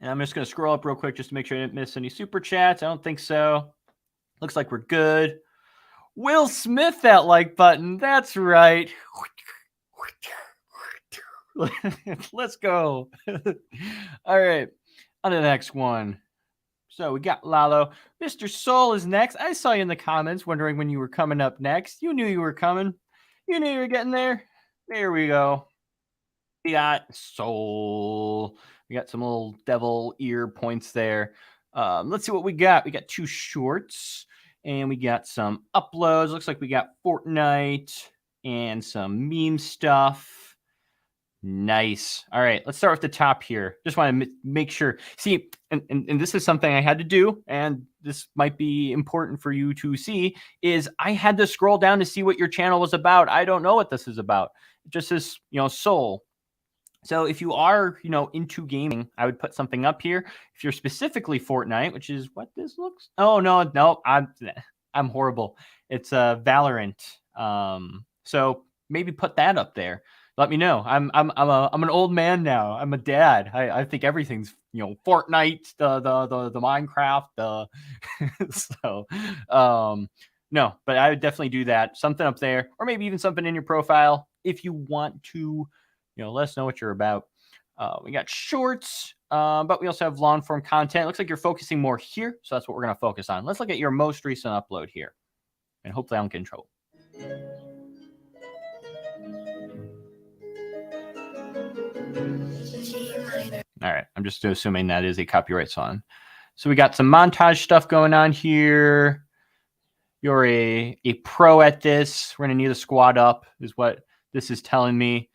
And I'm just going to scroll up real quick just to make sure I didn't miss any super chats. I don't think so. Looks like we're good. Will Smith that like button. That's right. Let's go. All right. On to the next one. So we got Lalo. Mr. Soul is next. I saw you in the comments wondering when you were coming up next. You knew you were coming. You knew you were getting there. There we go. We got Soul. We got some little devil ear points there. Let's see what we got. We got 2 shorts, and we got some uploads. Looks like we got Fortnite and some meme stuff. Nice. All right, let's start with the top here. Just want to make sure. See, and this is something I had to do, and this might be important for you to see, is I had to scroll down to see what your channel was about. I don't know what this is about. It just says, you know, Soul. So if you are, you know, into gaming, I would put something up here. If you're specifically Fortnite, which is what this looks. Oh no, I'm horrible. It's Valorant. So maybe put that up there. Let me know. I'm an old man now. I'm a dad. I think everything's, you know, Fortnite, the Minecraft, so no, but I would definitely do that. Something up there, or maybe even something in your profile if you want to. You know, let us know what you're about. We got shorts, but we also have long form content. It looks like you're focusing more here, so that's what we're going to focus on. Let's look at your most recent upload here, and hopefully I don't get in trouble. All right, I'm just assuming that is a copyright song. So we got some montage stuff going on here. You're a pro at this. We're going to need a squad up, is what this is telling me.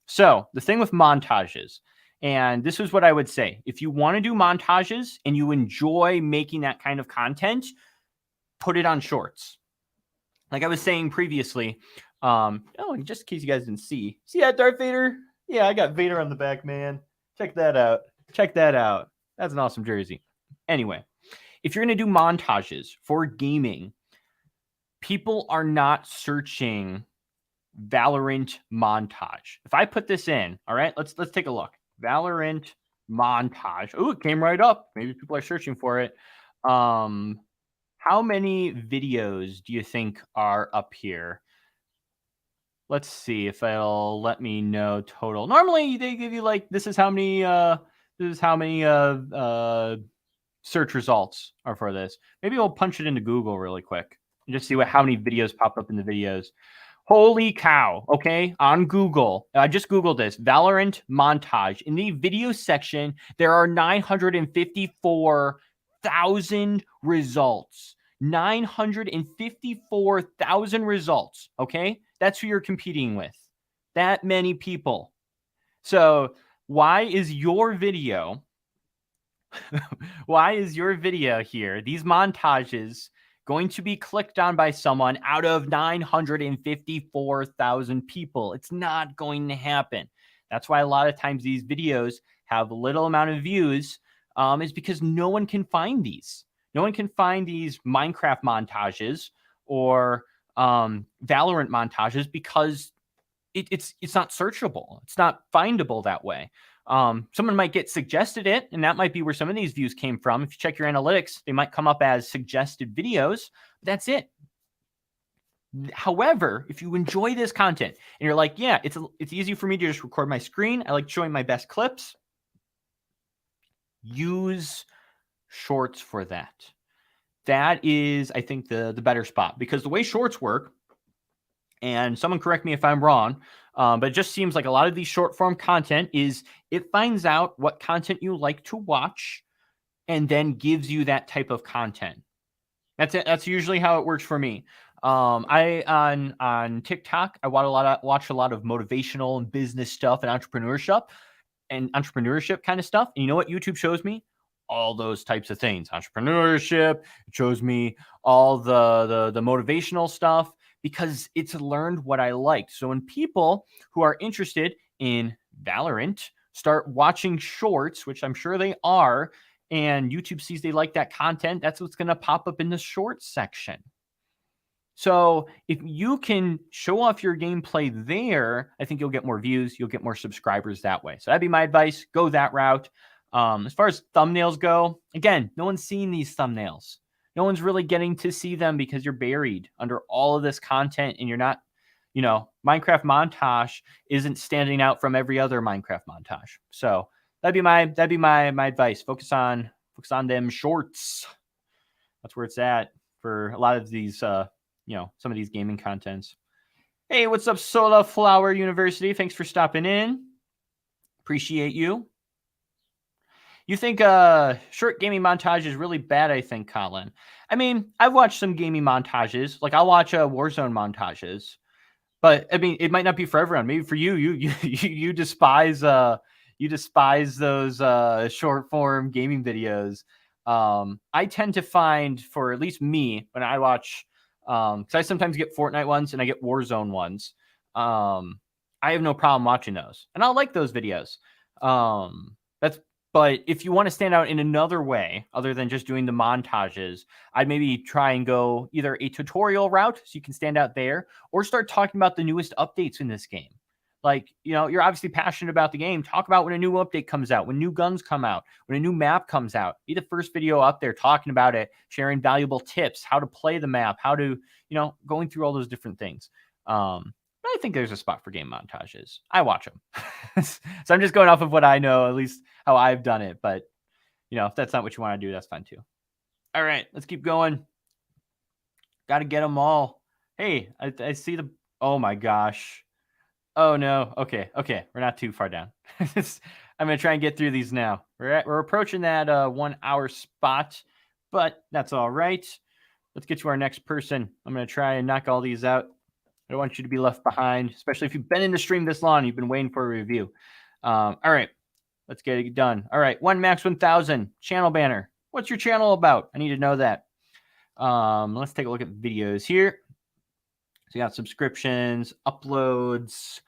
So the thing with montages, and this is what I would say, if you want to do montages and you enjoy making that kind of content, put it on shorts. Like I was saying previously, Oh, just in case you guys didn't see that Darth Vader? Yeah, I got Vader on the back, man. Check that out. Check that out. That's an awesome jersey. Anyway, if you're going to do montages for gaming, people are not searching Valorant montage. If I put this in, all right, let's take a look. Valorant montage. Oh, it came right up. Maybe people are searching for it. How many videos do you think are up here? Let's see if it'll let me know total. Normally they give you like this is how many search results are for this. Maybe we'll punch it into Google really quick and just see how many videos pop up in the videos. Holy cow. Okay. On Google, I just Googled this Valorant montage. In the video section, there are 954,000 results. 954,000 results. Okay. That's who you're competing with. That many people. So why is your video here, these montages, going to be clicked on by someone out of 954,000 people? It's not going to happen. That's why a lot of times these videos have little amount of views, is because no one can find these. No one can find these Minecraft montages or Valorant montages because it's not searchable. It's not findable that way. Someone might get suggested it, and that might be where some of these views came from. If you check your analytics, they might come up as suggested videos. That's it. However, if you enjoy this content and you're like, yeah, it's easy for me to just record my screen. I like showing my best clips. Use shorts for that. That is, I think, the better spot, because the way shorts work, and someone correct me if I'm wrong, but it just seems like a lot of these short form content is it finds out what content you like to watch and then gives you that type of content. That's it. That's usually how it works for me. I on TikTok, I watch a lot of motivational and business stuff and entrepreneurship kind of stuff. And you know what YouTube shows me? All those types of things. Entrepreneurship. It shows me all the motivational stuff, because it's learned what I liked. So when people who are interested in Valorant start watching shorts, which I'm sure they are, and YouTube sees they like that content, that's what's going to pop up in the shorts section. So if you can show off your gameplay there, I think you'll get more views. You'll get more subscribers that way. So that'd be my advice. Go that route. As far as thumbnails go, again, no one's seeing these thumbnails. No one's really getting to see them because you're buried under all of this content, and you're not, Minecraft montage isn't standing out from every other Minecraft montage. So that'd be my advice. Focus on them shorts. That's where it's at for a lot of these, some of these gaming contents. Hey, what's up, Sola Flower University? Thanks for stopping in. Appreciate you. You think short gaming montage is really bad, I think, Colin. I mean, I've watched some gaming montages. Like, I'll watch Warzone montages. But, I mean, it might not be for everyone. Maybe for you, you despise those short form gaming videos. I tend to find, for at least me, when I watch, because I sometimes get Fortnite ones and I get Warzone ones, I have no problem watching those. And I'll like those videos. But if you want to stand out in another way, other than just doing the montages, I'd maybe try and go either a tutorial route so you can stand out there, or start talking about the newest updates in this game. Like, you're obviously passionate about the game. Talk about when a new update comes out, when new guns come out, when a new map comes out. Be the first video up there talking about it, sharing valuable tips, how to play the map, how to, going through all those different things. I think there's a spot for game montages. I watch them. So I'm just going off of what I know, at least how I've done it. But, if that's not what you want to do, that's fine too. All right, let's keep going. Got to get them all. Hey, I see the, oh my gosh. Oh no. Okay. We're not too far down. I'm going to try and get through these now. We're approaching that 1 hour spot, but that's all right. Let's get to our next person. I'm going to try and knock all these out. I don't want you to be left behind, especially if you've been in the stream this long, you've been waiting for a review. All right, let's get it done. All right, Max1000 channel banner. What's your channel about? I need to know that. Let's take a look at videos here. So you got subscriptions, uploads.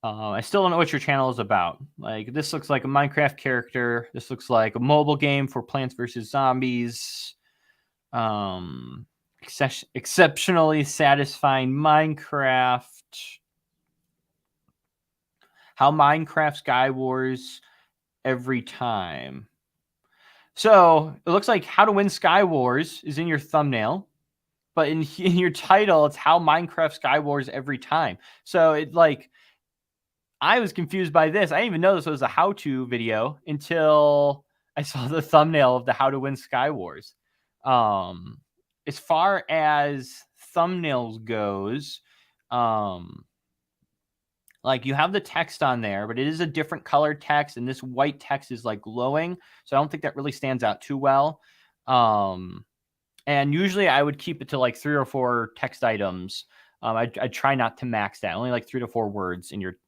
I still don't know what your channel is about. Like, this looks like a Minecraft character. This looks like a mobile game for Plants vs. Zombies. Exceptionally satisfying Minecraft. How Minecraft Sky Wars every time. So it looks like How to Win Sky Wars is in your thumbnail, but in your title, it's How Minecraft Sky Wars every time. So it like, I was confused by this. I didn't even know this was a how-to video until I saw the thumbnail of the How to Win Sky Wars. As far as thumbnails goes, like, you have the text on there, but it is a different colored text, and this white text is like glowing, so I don't think that really stands out too well. And usually I would keep it to like 3 or 4 text items. I try not to max that. Only like 3 to 4 words in your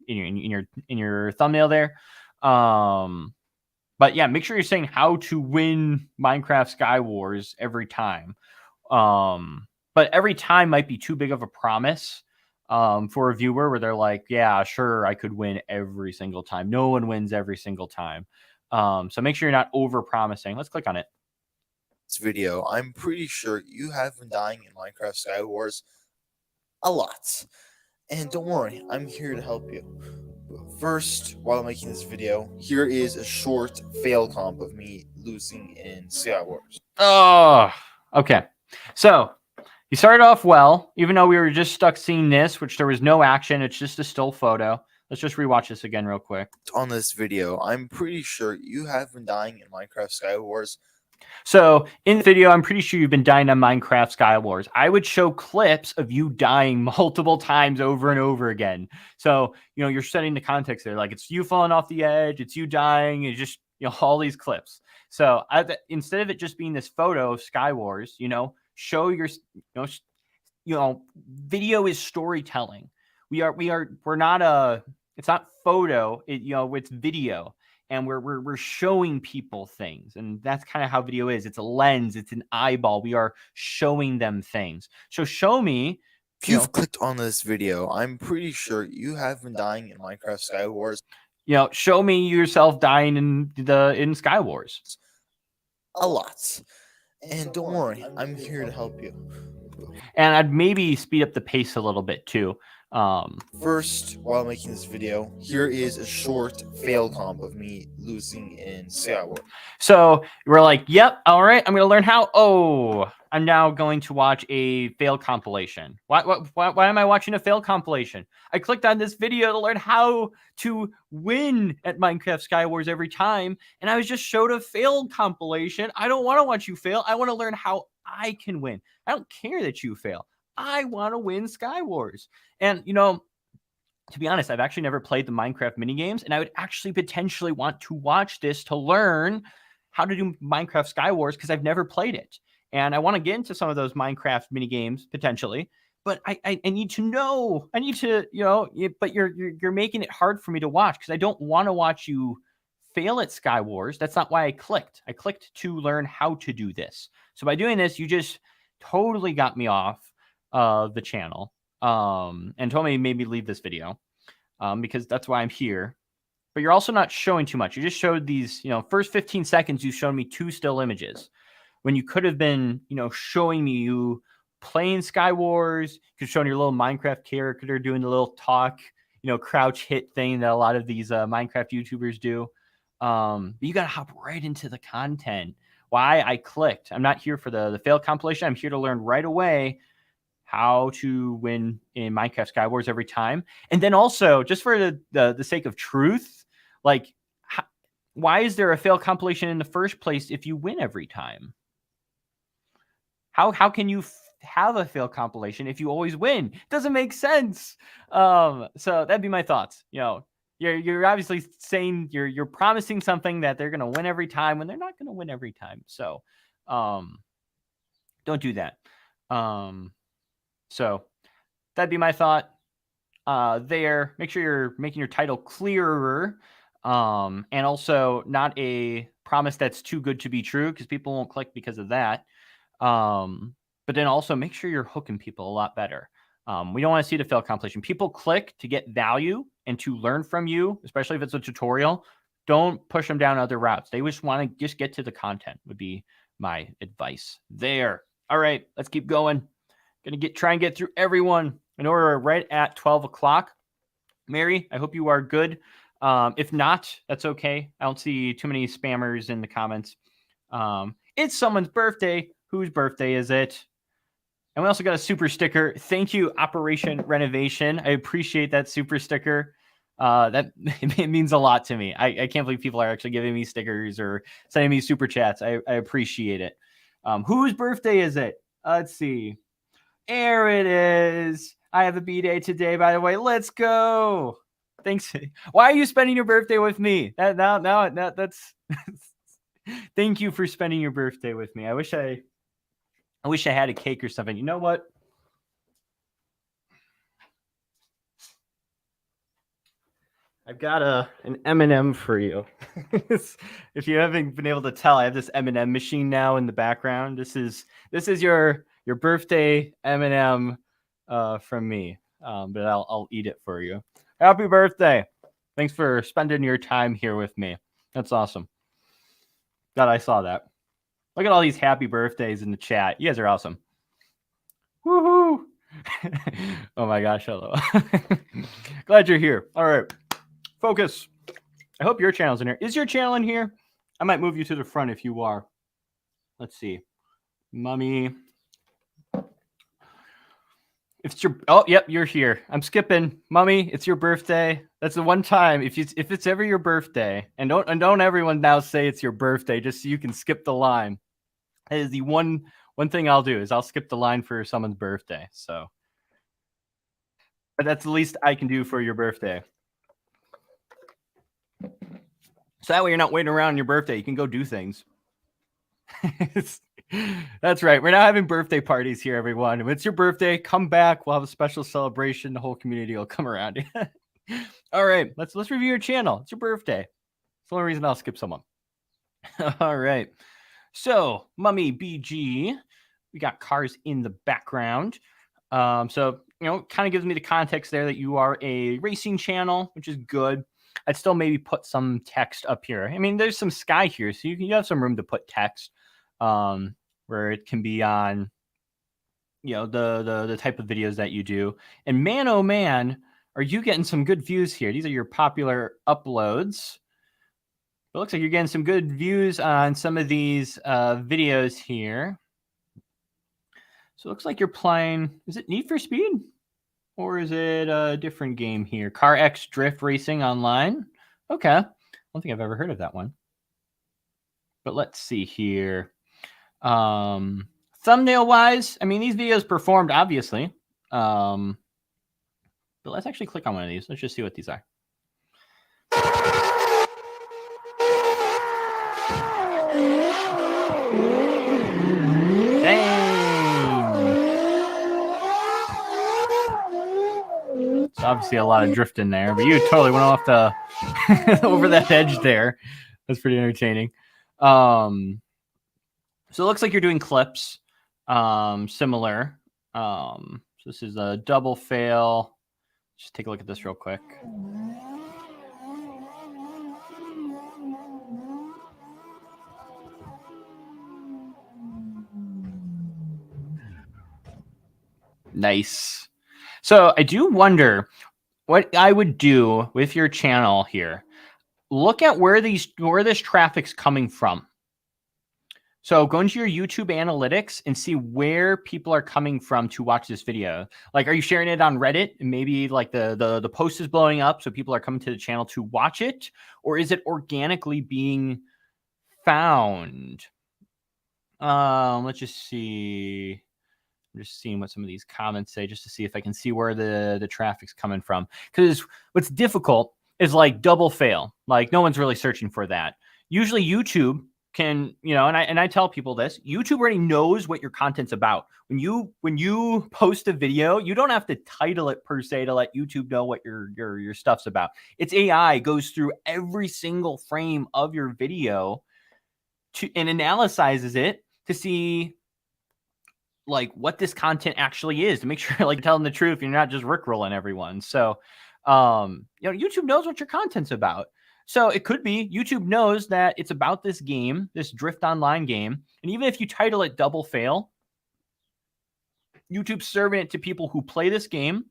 thumbnail there. But yeah, make sure you're saying how to win Minecraft Sky Wars every time. But every time might be too big of a promise for a viewer where they're like, yeah, sure, I could win every single time. No one wins every single time. So make sure you're not over promising. Let's click on it. This video, I'm pretty sure you have been dying in Minecraft Sky Wars a lot. And don't worry, I'm here to help you. But first, while making this video, here is a short fail comp of me losing in Sky Wars. Oh, okay. So you started off well, even though we were just stuck seeing this, which there was no action. It's just a still photo. Let's just rewatch this again real quick. On this video, I'm pretty sure you have been dying in Minecraft Sky Wars. So in the video, I'm pretty sure you've been dying on Minecraft Sky Wars. I would show clips of you dying multiple times over and over again. So, you know, you're setting the context there. Like, it's you falling off the edge. It's you dying. It's just, you know, all these clips. So instead of it just being this photo of Sky Wars, you know, show your, video is storytelling. We're not it's not photo. It's video. And we're showing people things, and that's kind of how video is. It's a lens, it's an eyeball. We are showing them things. So show me. If you've clicked on this video, I'm pretty sure you have been dying in Minecraft Sky Wars. You know, show me yourself dying in Sky Wars. A lot. And don't worry, I'm here to help you. And I'd maybe speed up the pace a little bit too. First, while making this video, here is a short fail comp of me losing in Sky Wars. So we're like, yep, all right, I'm going to learn how. Oh, I'm now going to watch a fail compilation. Why am I watching a fail compilation? I clicked on this video to learn how to win at Minecraft Sky Wars every time, and I was just showed a fail compilation. I don't want to watch you fail. I want to learn how I can win. I don't care that you fail. I want to win Sky Wars. And, you know, to be honest, I've actually never played the Minecraft minigames, and I would actually potentially want to watch this to learn how to do Minecraft Sky Wars because I've never played it. And I want to get into some of those Minecraft minigames potentially, but I need to know. I need to, but you're making it hard for me to watch because I don't want to watch you fail at Sky Wars. That's not why I clicked. I clicked to learn how to do this. So by doing this, you just totally got me off the channel and told me maybe leave this video because that's why I'm here. But you're also not showing too much. You just showed these, first 15 seconds you showed me 2 still images when you could have been, showing me you playing Sky Wars. You could have shown your little Minecraft character doing the little talk, crouch hit thing that a lot of these Minecraft YouTubers do. But you got to hop right into the content. Why I clicked. I'm not here for the fail compilation. I'm here to learn right away how to win in Minecraft Sky Wars every time. And then also, just for the sake of truth, like, why is there a fail compilation in the first place if you win every time? How can you have a fail compilation if you always win? It doesn't make sense. So that'd be my thoughts. You're obviously saying you're promising something that they're gonna win every time when they're not gonna win every time. So don't do that. So that'd be my thought there. Make sure you're making your title clearer and also not a promise that's too good to be true because people won't click because of that. But then also make sure you're hooking people a lot better. We don't want to see the fail compilation. People click to get value and to learn from you, especially if it's a tutorial. Don't push them down other routes. They just want to just get to the content would be my advice there. All right, let's keep going. Gonna try and get through everyone. In order, right at 12 o'clock. Mary, I hope you are good. If not, that's okay. I don't see too many spammers in the comments. It's someone's birthday. Whose birthday is it? And we also got a super sticker. Thank you, Operation Renovation. I appreciate that super sticker. That it means a lot to me. I can't believe people are actually giving me stickers or sending me super chats. I appreciate it. Whose birthday is it? Let's see. There it is. I have a B-day today, by the way. Let's go. Thanks. Why are you spending your birthday with me? That's thank you for spending your birthday with me. I wish I had a cake or something. You know what? I've got an M&M for you. If you haven't been able to tell, I have this M&M machine now in the background. This is your birthday M&M from me. But I'll eat it for you. Happy birthday. Thanks for spending your time here with me. That's awesome. God, I saw that. Look at all these happy birthdays in the chat. You guys are awesome. Woohoo! Oh my gosh, hello. Glad you're here. All right. Focus. I hope your channel's in here. Is your channel in here? I might move you to the front if you are. Let's see. Mummy. If it's your yep, you're here. I'm skipping. Mummy, it's your birthday. That's the one time if it's ever your birthday, and don't everyone now say it's your birthday just so you can skip the line. That is the one thing I'll do is I'll skip the line for someone's birthday. So but that's the least I can do for your birthday. So that way you're not waiting around on your birthday. You can go do things. That's right. We're now having birthday parties here, everyone. If it's your birthday, come back. We'll have a special celebration. The whole community will come around. All right. Let's review your channel. It's your birthday. It's the only reason I'll skip someone. All right. So, MummyBG. We got cars in the background. So, kind of gives me the context there that you are a racing channel, which is good. I'd still maybe put some text up here. I mean, there's some sky here, so you have some room to put text where it can be on, the type of videos that you do. And man, oh man, are you getting some good views here? These are your popular uploads. It looks like you're getting some good views on some of these videos here. So it looks like you're playing, is it Need for Speed? Or is it a different game here? Car X Drift Racing Online. Okay. I don't think I've ever heard of that one. But let's see here. Thumbnail-wise, I mean, these videos performed, obviously. But let's actually click on one of these. Let's just see what these are. Obviously a lot of drift in there, but you totally went off the over that edge there. That's pretty entertaining. So it looks like you're doing clips, similar. So this is a double fail. Just take a look at this real quick. Nice. So I do wonder what I would do with your channel here. Look at where this traffic's coming from. So go into your YouTube analytics and see where people are coming from to watch this video. Like, are you sharing it on Reddit and maybe like the post is blowing up so people are coming to the channel to watch it? Or is it organically being found? Let's just see. I'm just seeing what some of these comments say just to see if I can see where the traffic's coming from. Because what's difficult is like double fail. Like no one's really searching for that. Usually YouTube can, and I tell people this, YouTube already knows what your content's about. When you post a video, you don't have to title it per se to let YouTube know what your stuff's about. Its AI goes through every single frame of your video and analyzes it to see like what this content actually is, to make sure like you're telling the truth, you're not just rickrolling everyone. So YouTube knows what your content's about. So it could be YouTube knows that it's about this game, this Drift Online game, and even if you title it Double Fail, YouTube's serving it to people who play this game.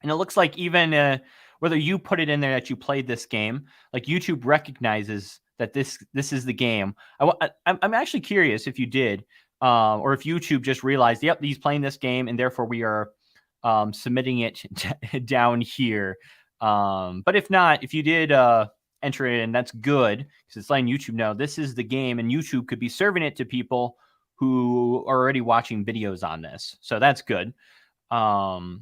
And it looks like even whether you put it in there that you played this game, like YouTube recognizes that this is the game. I'm actually curious if you did, or if YouTube just realized, yep, he's playing this game, and therefore we are submitting it down here. But if not, if you did enter it in, that's good, because it's letting YouTube know this is the game, and YouTube could be serving it to people who are already watching videos on this. So that's good. But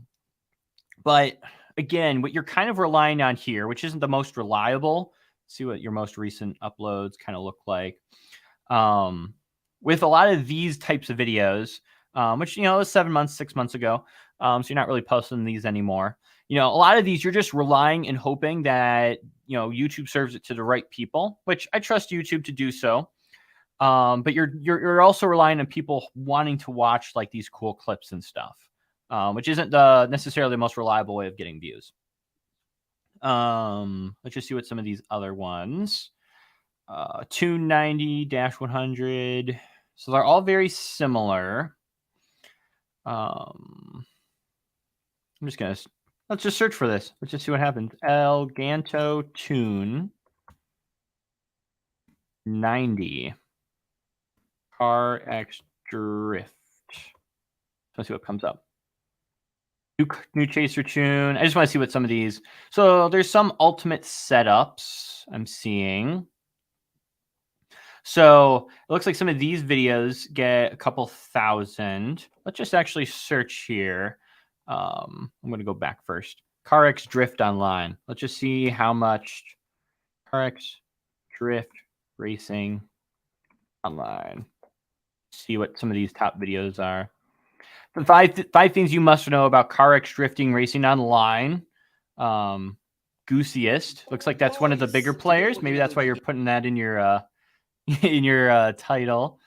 again, what you're kind of relying on here, which isn't the most reliable, see what your most recent uploads kind of look like. With a lot of these types of videos, which, was 7 months, 6 months ago. So you're not really posting these anymore. A lot of these, you're just relying and hoping that, YouTube serves it to the right people, which I trust YouTube to do so. But you're also relying on people wanting to watch like these cool clips and stuff, which isn't necessarily the most reliable way of getting views. Let's just see what some of these other ones. 290-100. So they're all very similar. Let's just search for this. Let's just see what happens. Elganto Tune 90. Car X Drift. Let's see what comes up. New Chaser Tune. I just want to see what some of these. So there's some ultimate setups I'm seeing. So it looks like some of these videos get a couple thousand. Let's just actually search here. I'm going to go back first. CarX Drift Online. Let's just see how much CarX Drift Racing Online. See what some of these top videos are. The five things you must know about CarX Drifting Racing Online. Goosiest. Looks like that's one of the bigger players. Maybe that's why you're putting that in your title.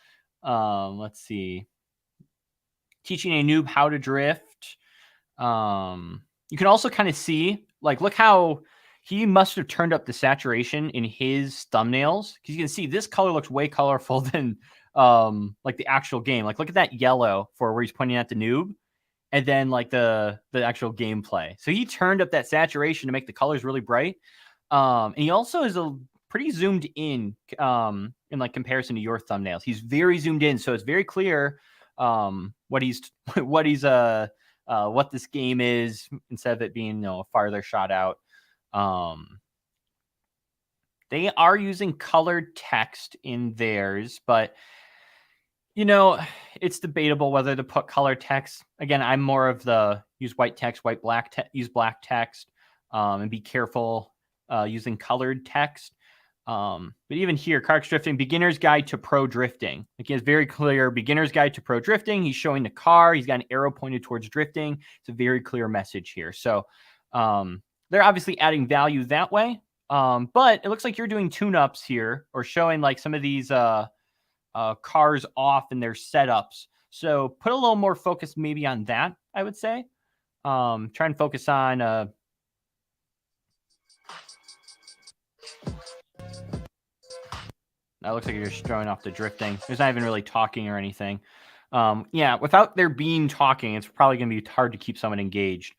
Let's see. Teaching a noob how to drift. You can also kind of see, like, look how he must have turned up the saturation in his thumbnails, because you can see this color looks way colorful than like the actual game. Like, look at that yellow for where he's pointing at the noob, and then like the actual gameplay. So he turned up that saturation to make the colors really bright. And he also is a pretty zoomed in like comparison to your thumbnails. He's very zoomed in, so it's very clear what this game is, instead of it being a farther shot out. They are using colored text in theirs, but it's debatable whether to put colored text. Again, I'm more of the use white text, use black text, and be careful using colored text. But even here, CarX Drifting, Beginner's Guide to Pro Drifting. Like, he has very clear Beginner's Guide to Pro Drifting. He's showing the car. He's got an arrow pointed towards drifting. It's a very clear message here. So they're obviously adding value that way. But it looks like you're doing tune-ups here, or showing like some of these cars off in their setups. So put a little more focus maybe on that, I would say. Try and focus on... That looks like you're just showing off the drifting. There's not even really talking or anything. Yeah, without there being talking, it's probably going to be hard to keep someone engaged.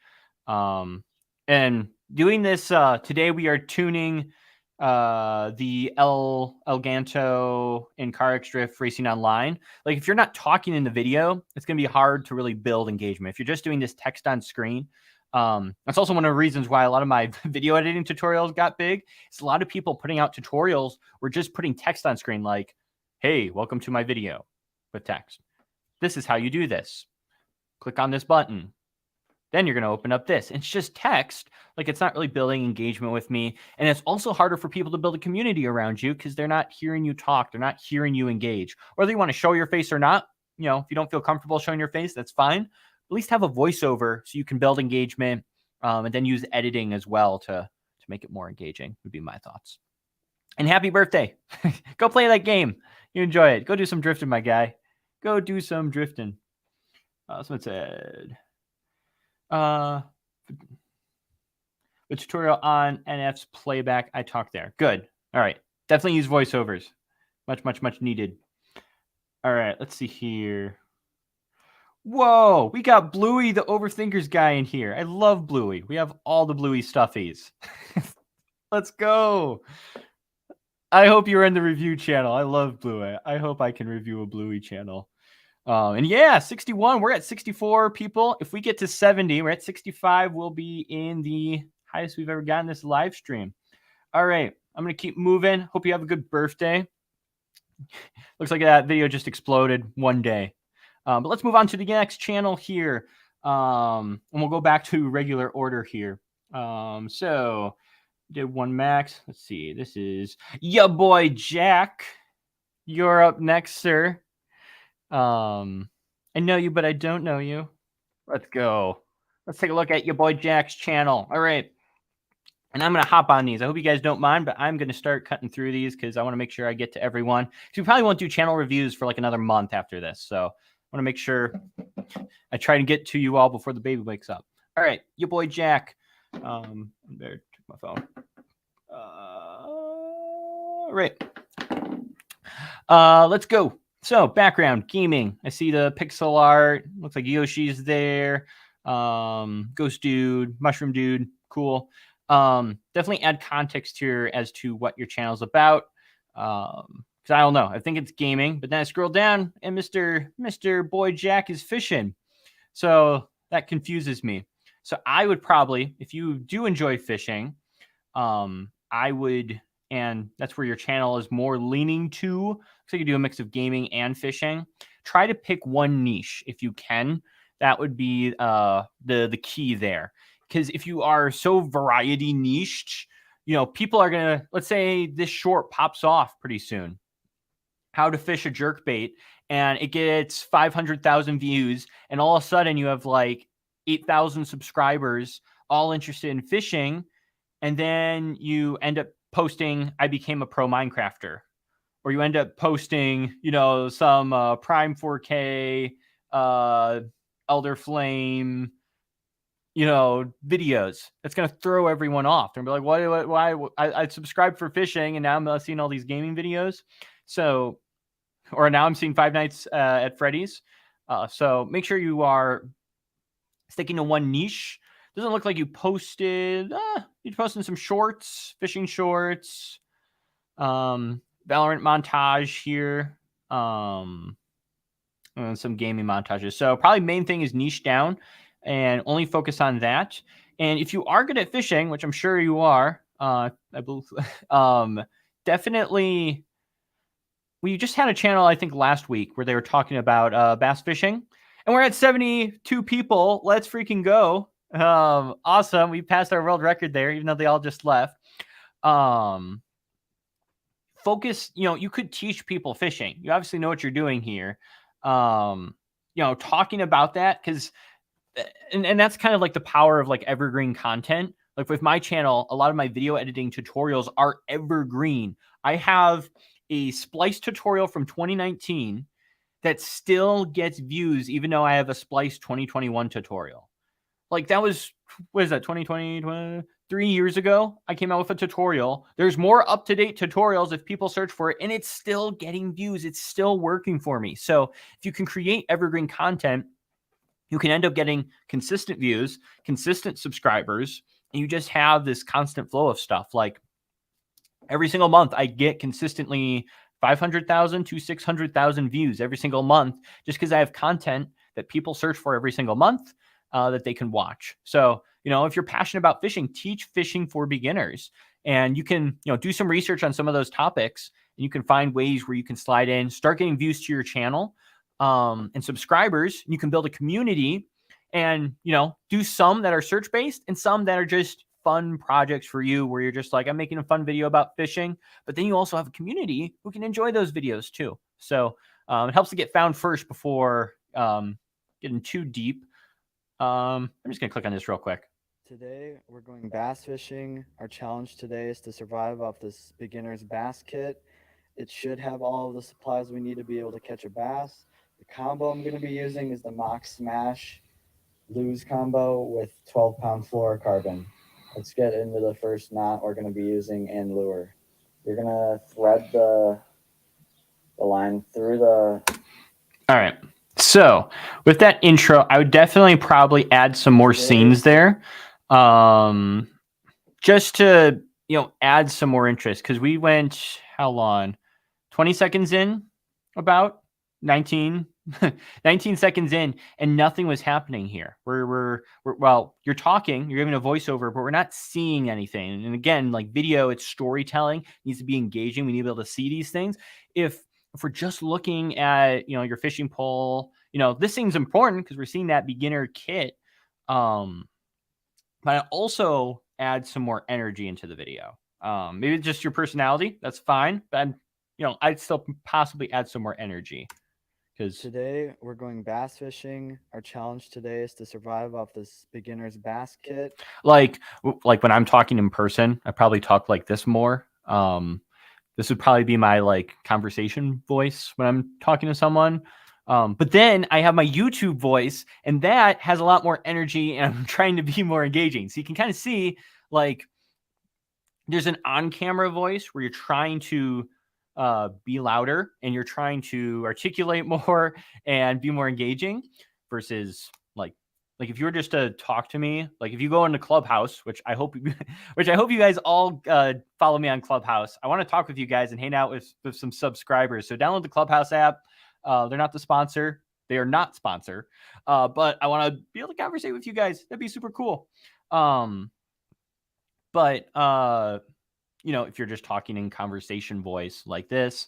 And doing this, today we are tuning the Elganto and CarX Drift Racing Online. Like, if you're not talking in the video, it's going to be hard to really build engagement. If you're just doing this text on screen, that's also one of the reasons why a lot of my video editing tutorials got big. It's a lot of people putting out tutorials were just putting text on screen, like, hey, welcome to my video, with text. This is how you do this. Click on this button. Then you're going to open up this. It's just text. Like, it's not really building engagement with me. And it's also harder for people to build a community around you, because they're not hearing you talk. They're not hearing you engage. Whether you want to show your face or not, if you don't feel comfortable showing your face, that's fine. At least have a voiceover so you can build engagement, and then use editing as well to make it more engaging, would be my thoughts. And happy birthday. Go play that game. You enjoy it. Go do some drifting, my guy. Go do some drifting. Someone said, the tutorial on NF's playback. I talked there. Good. All right. Definitely use voiceovers. Much needed. All right. Let's see here. Whoa, we got Bluey, the Overthinkers guy in here. I love Bluey. We have all the Bluey stuffies. Let's go. I hope you're in the review channel. I love Bluey. I hope I can review a Bluey channel. And yeah, 61. We're at 64 people. If we get to 70, we're at 65. We'll be in the highest we've ever gotten this live stream. All right. I'm going to keep moving. Hope you have a good birthday. Looks like that video just exploded one day. But let's move on to the next channel here. And we'll go back to regular order here. So did one max. Let's see. This is YaBoiJack. You're up next, sir. I know you, but I don't know you. Let's go. Let's take a look at YaBoiJack's channel. All right. And I'm going to hop on these. I hope you guys don't mind, but I'm going to start cutting through these because I want to make sure I get to everyone. Because we probably won't do channel reviews for like another month after this. So I want to make sure I try to get to you all before the baby wakes up. All right. YaBoiJack. There, took my phone. Right. Let's go. So background gaming. I see the pixel art. Looks like Yoshi's there. Ghost dude, mushroom dude. Cool. Definitely add context here as to what your channel's about. Because I don't know. I think it's gaming, but then I scroll down and Mr. BoiJack is fishing. So that confuses me. So I would probably, if you do enjoy fishing, I would, and that's where your channel is more leaning to. So you do a mix of gaming and fishing. Try to pick one niche if you can. That would be the key there. Because if you are so variety niched, you know, people are going to, let's say this short pops off pretty soon. How to fish a jerkbait, and it gets 500,000 views, and all of a sudden you have like 8,000 subscribers all interested in fishing, and then you end up posting, I became a pro Minecrafter, or you end up posting, you know, some Prime 4K, Elder Flame, you know, videos. That's going to throw everyone off. They're going to be like, why? I subscribed for fishing, and now I'm seeing all these gaming videos. So, or now I'm seeing Five Nights at Freddy's. So make sure you are sticking to one niche. Doesn't look like you posted. You're posting some shorts, fishing shorts, Valorant montage here, and some gaming montages. So probably main thing is niche down and only focus on that. And if you are good at fishing, which I'm sure you are, I believe, definitely. We just had a channel, I think, last week where they were talking about bass fishing, and we're at 72 people. Let's freaking go. Awesome. We passed our world record there, even though they all just left. Focus, you know, you could teach people fishing. You obviously know what you're doing here. You know, talking about that, because, and that's kind of like the power of like evergreen content. Like with my channel, a lot of my video editing tutorials are evergreen. I have a splice tutorial from 2019 that still gets views, even though I have a splice 2021 tutorial. Like that was, what is that, 2020, 3 years ago? I came out with a tutorial. There's more up-to-date tutorials if people search for it, and it's still getting views. It's still working for me. So if you can create evergreen content, you can end up getting consistent views, consistent subscribers, and you just have this constant flow of stuff. Like every single month, I get consistently 500,000 to 600,000 views every single month, just because I have content that people search for every single month that they can watch. So, you know, if you're passionate about fishing, teach fishing for beginners, and you can, you know, do some research on some of those topics, and you can find ways where you can slide in, start getting views to your channel and subscribers. You can build a community and, you know, do some that are search based and some that are just fun projects for you, where you're just like, I'm making a fun video about fishing, but then you also have a community who can enjoy those videos too. So it helps to get found first before getting too deep. I'm just gonna click on this real quick. Today we're going bass fishing. Our challenge today is to survive off this beginner's bass kit. It should have all of the supplies we need to be able to catch a bass. The combo I'm going to be using is the Mock Smash Lose combo with 12-pound fluorocarbon. Let's get into the first knot we're going to be using in lure. You're going to thread the line through the... All right. So with that intro, I would definitely probably add some more scenes there. Just to, add some more interest, because we went, how long? 20 seconds in, about 19 seconds in, and nothing was happening here. Well, you're talking, you're giving a voiceover, but we're not seeing anything. And again, like video, it's storytelling, it needs to be engaging. We need to be able to see these things. If we're just looking at, your fishing pole, this thing's important because we're seeing that beginner kit. But I also add some more energy into the video. Maybe just your personality, that's fine. But I'd still possibly add some more energy. Because today we're going bass fishing. Our challenge today is to survive off this beginner's bass kit. Like when I'm talking in person, I probably talk like this more. This would probably be my conversation voice when I'm talking to someone. But then I have my YouTube voice, and that has a lot more energy, and I'm trying to be more engaging. So you can kind of see there's an on-camera voice where you're trying to be louder and you're trying to articulate more and be more engaging versus like if you were just to talk to me, like if you go into Clubhouse, which I hope you guys all follow me on Clubhouse. I want to talk with you guys and hang out with some subscribers. So download the Clubhouse app. They're not the sponsor. They are not sponsor. But I want to be able to conversate with you guys. That'd be super cool. If you're just talking in conversation voice like this,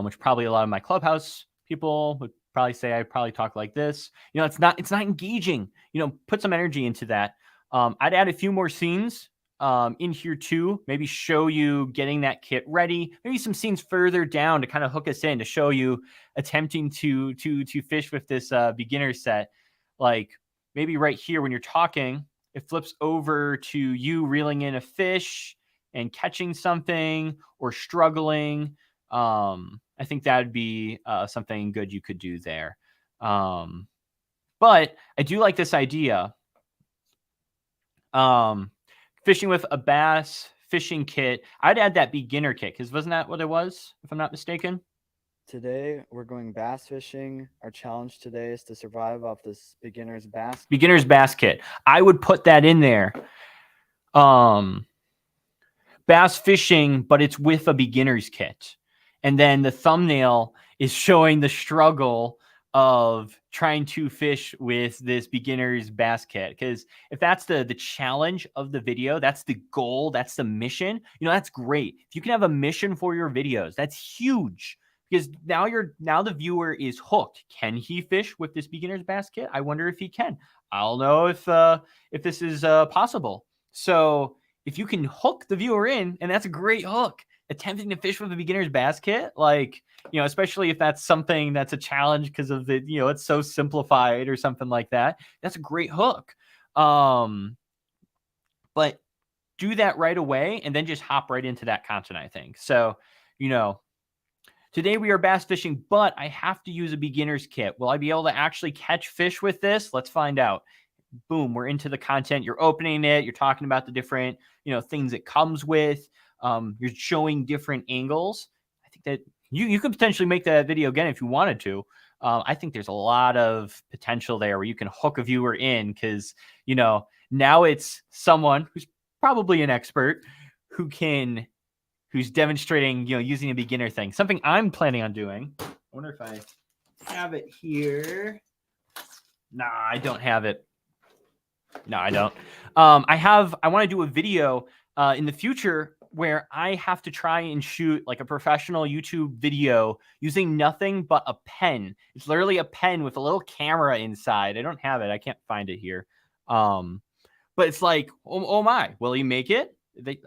which probably a lot of my Clubhouse people would probably say I probably talk like this. It's not engaging. Put some energy into that. I'd add a few more scenes in here too. Maybe show you getting that kit ready. Maybe some scenes further down to kind of hook us in to show you attempting to fish with this beginner set. Like maybe right here when you're talking, it flips over to you reeling in a fish and catching something or struggling. I think that'd be something good you could do there. But I do like this idea. Fishing with a bass fishing kit. I'd add that beginner kit because wasn't that what it was, if I'm not mistaken? Today we're going bass fishing. Our challenge today is to survive off this beginner's bass kit. I would put that in there. Bass fishing, but it's with a beginner's kit. And then the thumbnail is showing the struggle of trying to fish with this beginner's bass kit. Because if that's the challenge of the video, that's the goal, that's the mission, that's great. If you can have a mission for your videos, that's huge. Because now the viewer is hooked. Can he fish with this beginner's bass kit? I wonder if he can. I'll know if this is possible. So if you can hook the viewer in, and that's a great hook, attempting to fish with a beginner's bass kit, especially if that's something that's a challenge because of the, it's so simplified or something like that. That's a great hook. But do that right away and then just hop right into that content, I think. So, today we are bass fishing, but I have to use a beginner's kit. Will I be able to actually catch fish with this? Let's find out. Boom, we're into the content. You're opening it. You're talking about the different, things it comes with. You're showing different angles. I think that you could potentially make that video again if you wanted to. I think there's a lot of potential there where you can hook a viewer in because, now it's someone who's probably an expert who's demonstrating, using a beginner thing. Something I'm planning on doing. I wonder if I have it here. Nah, I don't have it. No, I don't. I want to do a video in the future where I have to try and shoot like a professional YouTube video using nothing but a pen. It's literally a pen with a little camera inside. I don't have it. I can't find it here. But it's like, oh my, will he make it?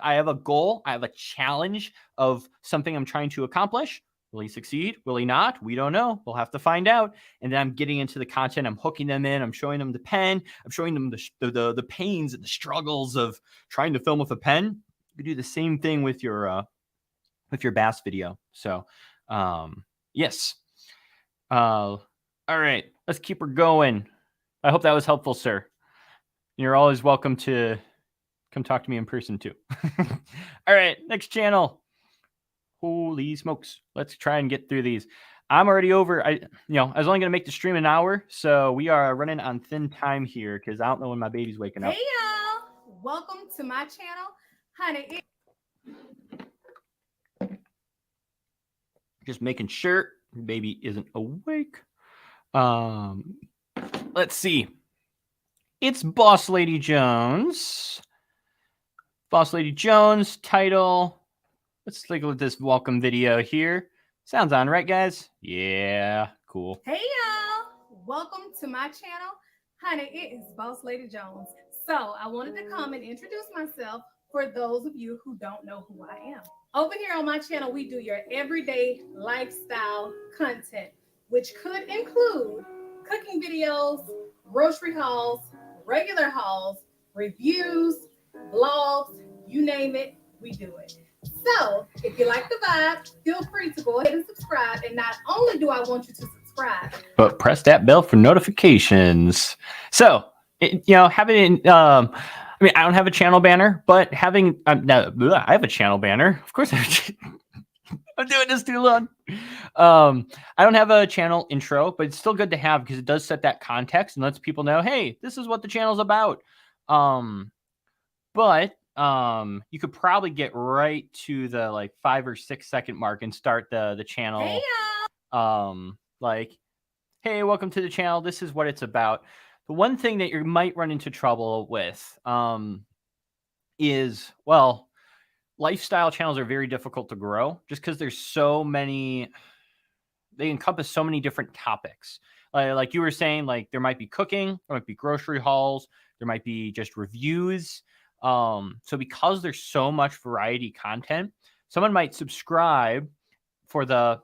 I have a goal. I have a challenge of something I'm trying to accomplish. Will he succeed? Will he not? We don't know. We'll have to find out. And then I'm getting into the content. I'm hooking them in. I'm showing them the pen. I'm showing them the pains and the struggles of trying to film with a pen. You could do the same thing with your bass video. So, yes. All right, let's keep her going. I hope that was helpful, sir. You're always welcome to come talk to me in person too. All right, next channel. Holy smokes. Let's try and get through these. I'm already over. I was only going to make the stream an hour, so we are running on thin time here because I don't know when my baby's waking up. Hey, y'all. Welcome to my channel. Honey, Just making sure the baby isn't awake. Let's see. It's BossLady Jones. BossLady Jones, title. Let's take a look at this welcome video here. Sounds on, right, guys? Yeah, cool. hey, y'all. Welcome to my channel. Honey, it is BossLady Jones. So I wanted to come and introduce myself for those of you who don't know who I am. Over here on my channel, we do your everyday lifestyle content, which could include cooking videos, grocery hauls, regular hauls, reviews, vlogs, you name it, we do it. So if you like the vibe, feel free to go ahead and subscribe. And not only do I want you to subscribe, but press that bell for notifications. So, having, I don't have a channel banner, but having, I have a channel banner. Of course, I'm doing this too long. I don't have a channel intro, but it's still good to have because it does set that context and lets people know, hey, this is what the channel's about. But you could probably get right to the 5 or 6 second mark and start the channel. hey, y'all. Hey, welcome to the channel. This is what it's about. The one thing that you might run into trouble with is, well, lifestyle channels are very difficult to grow just because there's so many, they encompass so many different topics. Like you were saying, there might be cooking, there might be grocery hauls, there might be just reviews. So because there's so much variety content, someone might subscribe for the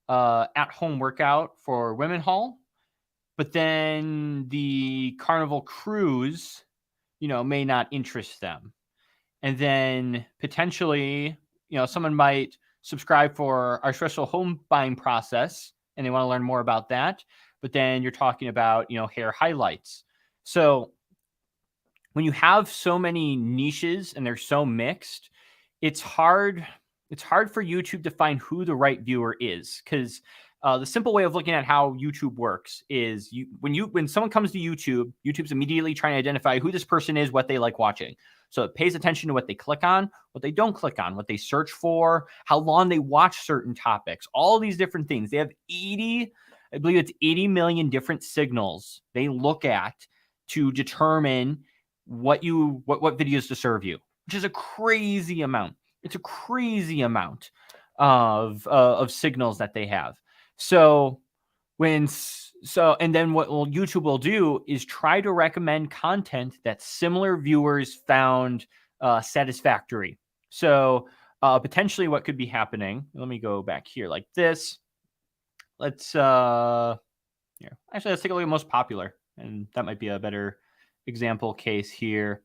at-home workout for women haul, but then the carnival cruise, may not interest them. And then potentially, someone might subscribe for our special home buying process and they want to learn more about that. But then you're talking about, hair highlights. So when you have so many niches and they're so mixed, it's hard for YouTube to find who the right viewer is. Because the simple way of looking at how YouTube works is when someone comes to YouTube, YouTube's immediately trying to identify who this person is, what they like watching. So it pays attention to what they click on, what they don't click on, what they search for, how long they watch certain topics, all these different things. They have 80 million different signals they look at to determine what videos to serve you, which is a crazy amount. It's a crazy amount of signals that they have. So and then what YouTube will do is try to recommend content that similar viewers found satisfactory. So potentially what could be happening, let me go back here like this. Let's here. Actually, let's take a look at most popular, and that might be a better example case here.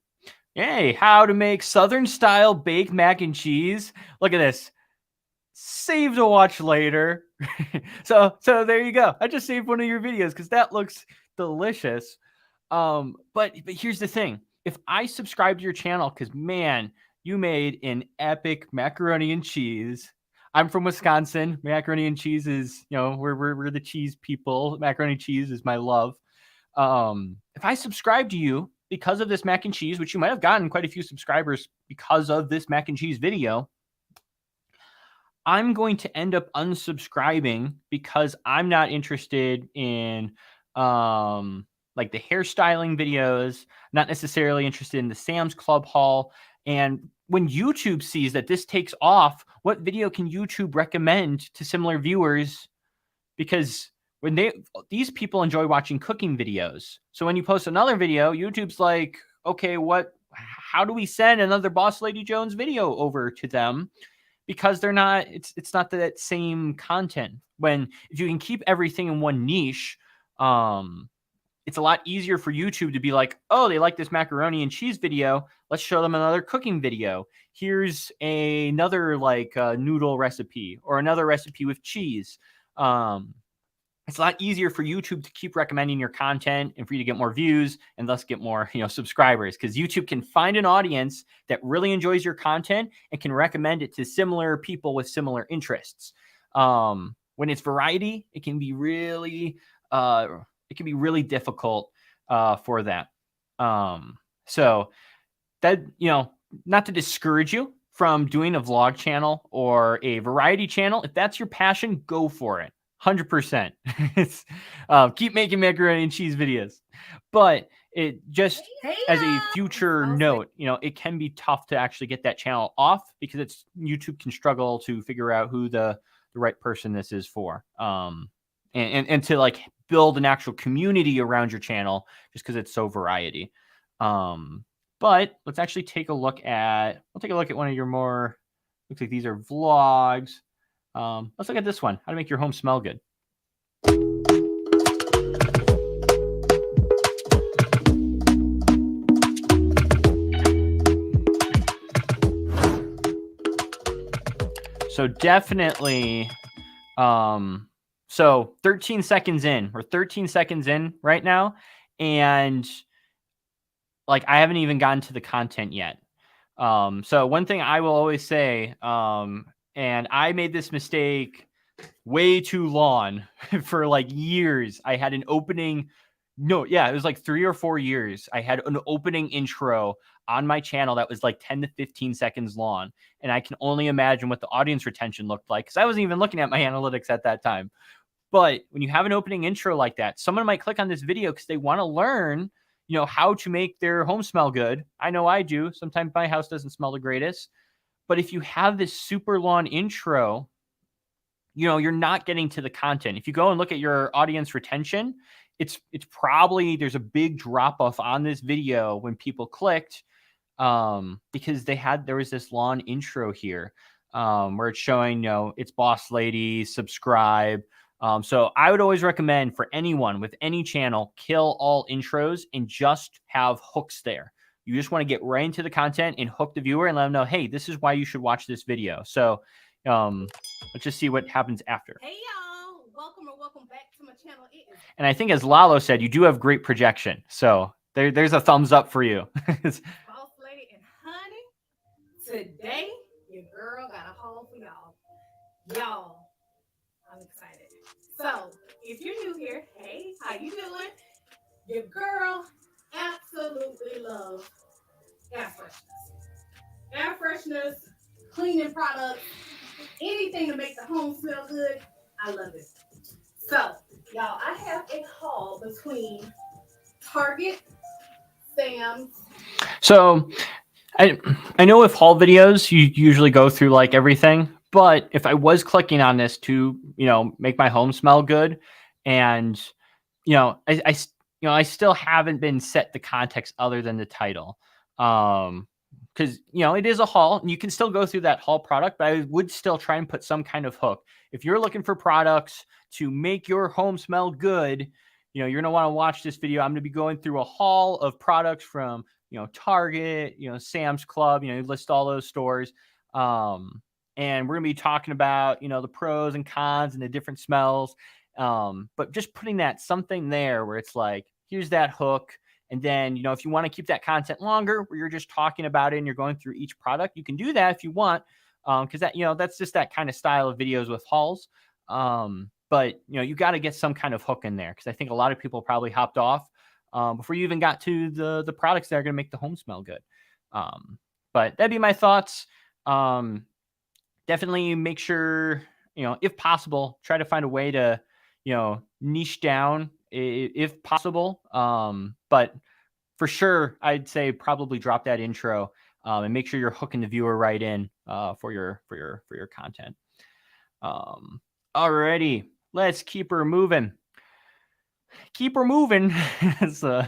Hey, how to make Southern style baked mac and cheese. Look at this. Save to watch later. so there you go. I just saved one of your videos because that looks delicious. But here's the thing. If I subscribe to your channel, because man, you made an epic macaroni and cheese. I'm from Wisconsin. Macaroni and cheese is, we're the cheese people. Macaroni and cheese is my love. If I subscribe to you because of this mac and cheese, which you might have gotten quite a few subscribers because of this mac and cheese video, I'm going to end up unsubscribing because I'm not interested in the hairstyling videos, not necessarily interested in the Sam's Club haul. And when YouTube sees that this takes off, what video can YouTube recommend to similar viewers? Because these people enjoy watching cooking videos. So when you post another video, YouTube's like, okay, how do we send another BossLady Jones video over to them? Because they're not, it's not that same content. If you can keep everything in one niche, it's a lot easier for YouTube to be like, oh, they like this macaroni and cheese video. Let's show them another cooking video. Here's another noodle recipe or another recipe with cheese. it's a lot easier for YouTube to keep recommending your content and for you to get more views and thus get more, subscribers, because YouTube can find an audience that really enjoys your content and can recommend it to similar people with similar interests. When it's variety, it can be really difficult for that. So that, not to discourage you from doing a vlog channel or a variety channel. If that's your passion, go for it. 100%. It's keep making macaroni and cheese videos. But it just as a future note, it can be tough to actually get that channel off because YouTube can struggle to figure out who the right person this is for. And to like build an actual community around your channel just because it's so variety. But let's actually take a look at one of your more, looks like these are vlogs. Let's look at this one. How to make your home smell good. So definitely, so 13 seconds in. We're 13 seconds in right now. And like, I haven't even gotten to the content yet. So one thing I will always say, and I made this mistake way too long for like years. I had an opening. No, yeah, it was like 3 or 4 years. I had an opening intro on my channel that was like 10 to 15 seconds long. And I can only imagine what the audience retention looked like because I wasn't even looking at my analytics at that time. But when you have an opening intro like that, someone might click on this video because they want to learn, how to make their home smell good. I know I do. Sometimes my house doesn't smell the greatest. But if you have this super long intro, you're not getting to the content. If you go and look at your audience retention, it's probably, there's a big drop off on this video when people clicked because there was this long intro here where it's showing, it's BossLady, subscribe. So I would always recommend for anyone with any channel, kill all intros and just have hooks there. You just want to get right into the content and hook the viewer and let them know, hey, this is why you should watch this video. So let's just see what happens after. Hey, y'all. Welcome back to my channel. And I think as Lalo said, you do have great projection. So there's a thumbs up for you. BossLady and honey, today your girl got a haul for y'all. Y'all, I'm excited. So if you're new here, hey, how you doing? Your girl absolutely loves air fresheners. Air fresheners, cleaning products, anything to make the home smell good. I love it. So, y'all, I have a haul between Target, Sam's. So I know with haul videos, you usually go through like everything. But if I was clicking on this to, make my home smell good, and, I still haven't been set the context other than the title. Because, it is a haul and you can still go through that haul product, but I would still try and put some kind of hook. If you're looking for products to make your home smell good, you're going to want to watch this video. I'm going to be going through a haul of products from, Target, Sam's Club, list all those stores. And we're going to be talking about, the pros and cons and the different smells. But just putting that something there where it's like, here's that hook. And then, if you want to keep that content longer where you're just talking about it and you're going through each product, you can do that if you want. Because that, that's just that kind of style of videos with hauls. But, you got to get some kind of hook in there because I think a lot of people probably hopped off before you even got to the products that are going to make the home smell good. But that'd be my thoughts. Definitely make sure, if possible, try to find a way to, niche down if possible. But for sure, I'd say probably drop that intro and make sure you're hooking the viewer right in for your content. Alrighty, let's keep her moving. Keep her moving. All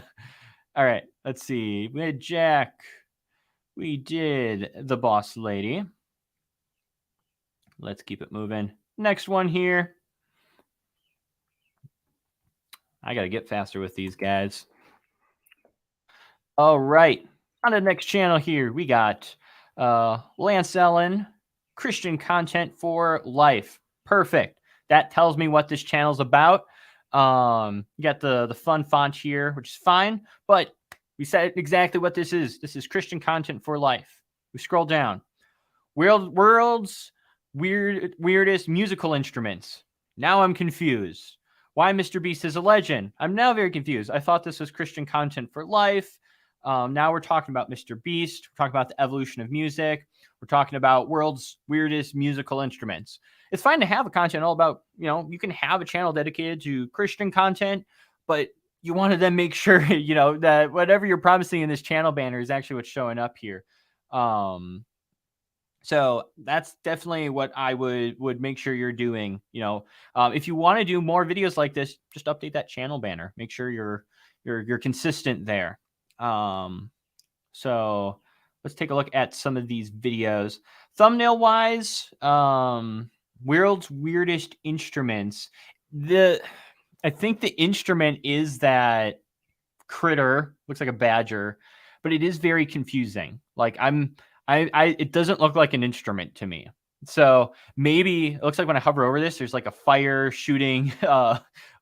right, let's see. We had Jack. We did the BossLady. Let's keep it moving. Next one here. I got to get faster with these guys. All right. On the next channel here, we got Lansellon, Christian content for life. Perfect. That tells me what this channel's about. You got the fun font here, which is fine, but we said exactly what this is. This is Christian content for life. We scroll down. World's weirdest musical instruments. Now I'm confused. Why Mr. Beast is a legend? I'm now very confused. I thought this was Christian content for life. Now we're talking about Mr. Beast. We're talking about the evolution of music. We're talking about world's weirdest musical instruments. It's fine to have a content all about, you can have a channel dedicated to Christian content, but you want to then make sure, that whatever you're promising in this channel banner is actually what's showing up here. So that's definitely what I would make sure you're doing. If you want to do more videos like this, just update that channel banner. Make sure you're consistent there. So let's take a look at some of these videos. Thumbnail wise, world's weirdest instruments. I think the instrument is that critter, looks like a badger, but it is very confusing. Like it doesn't look like an instrument to me. So maybe it looks like when I hover over this, there's like a fire shooting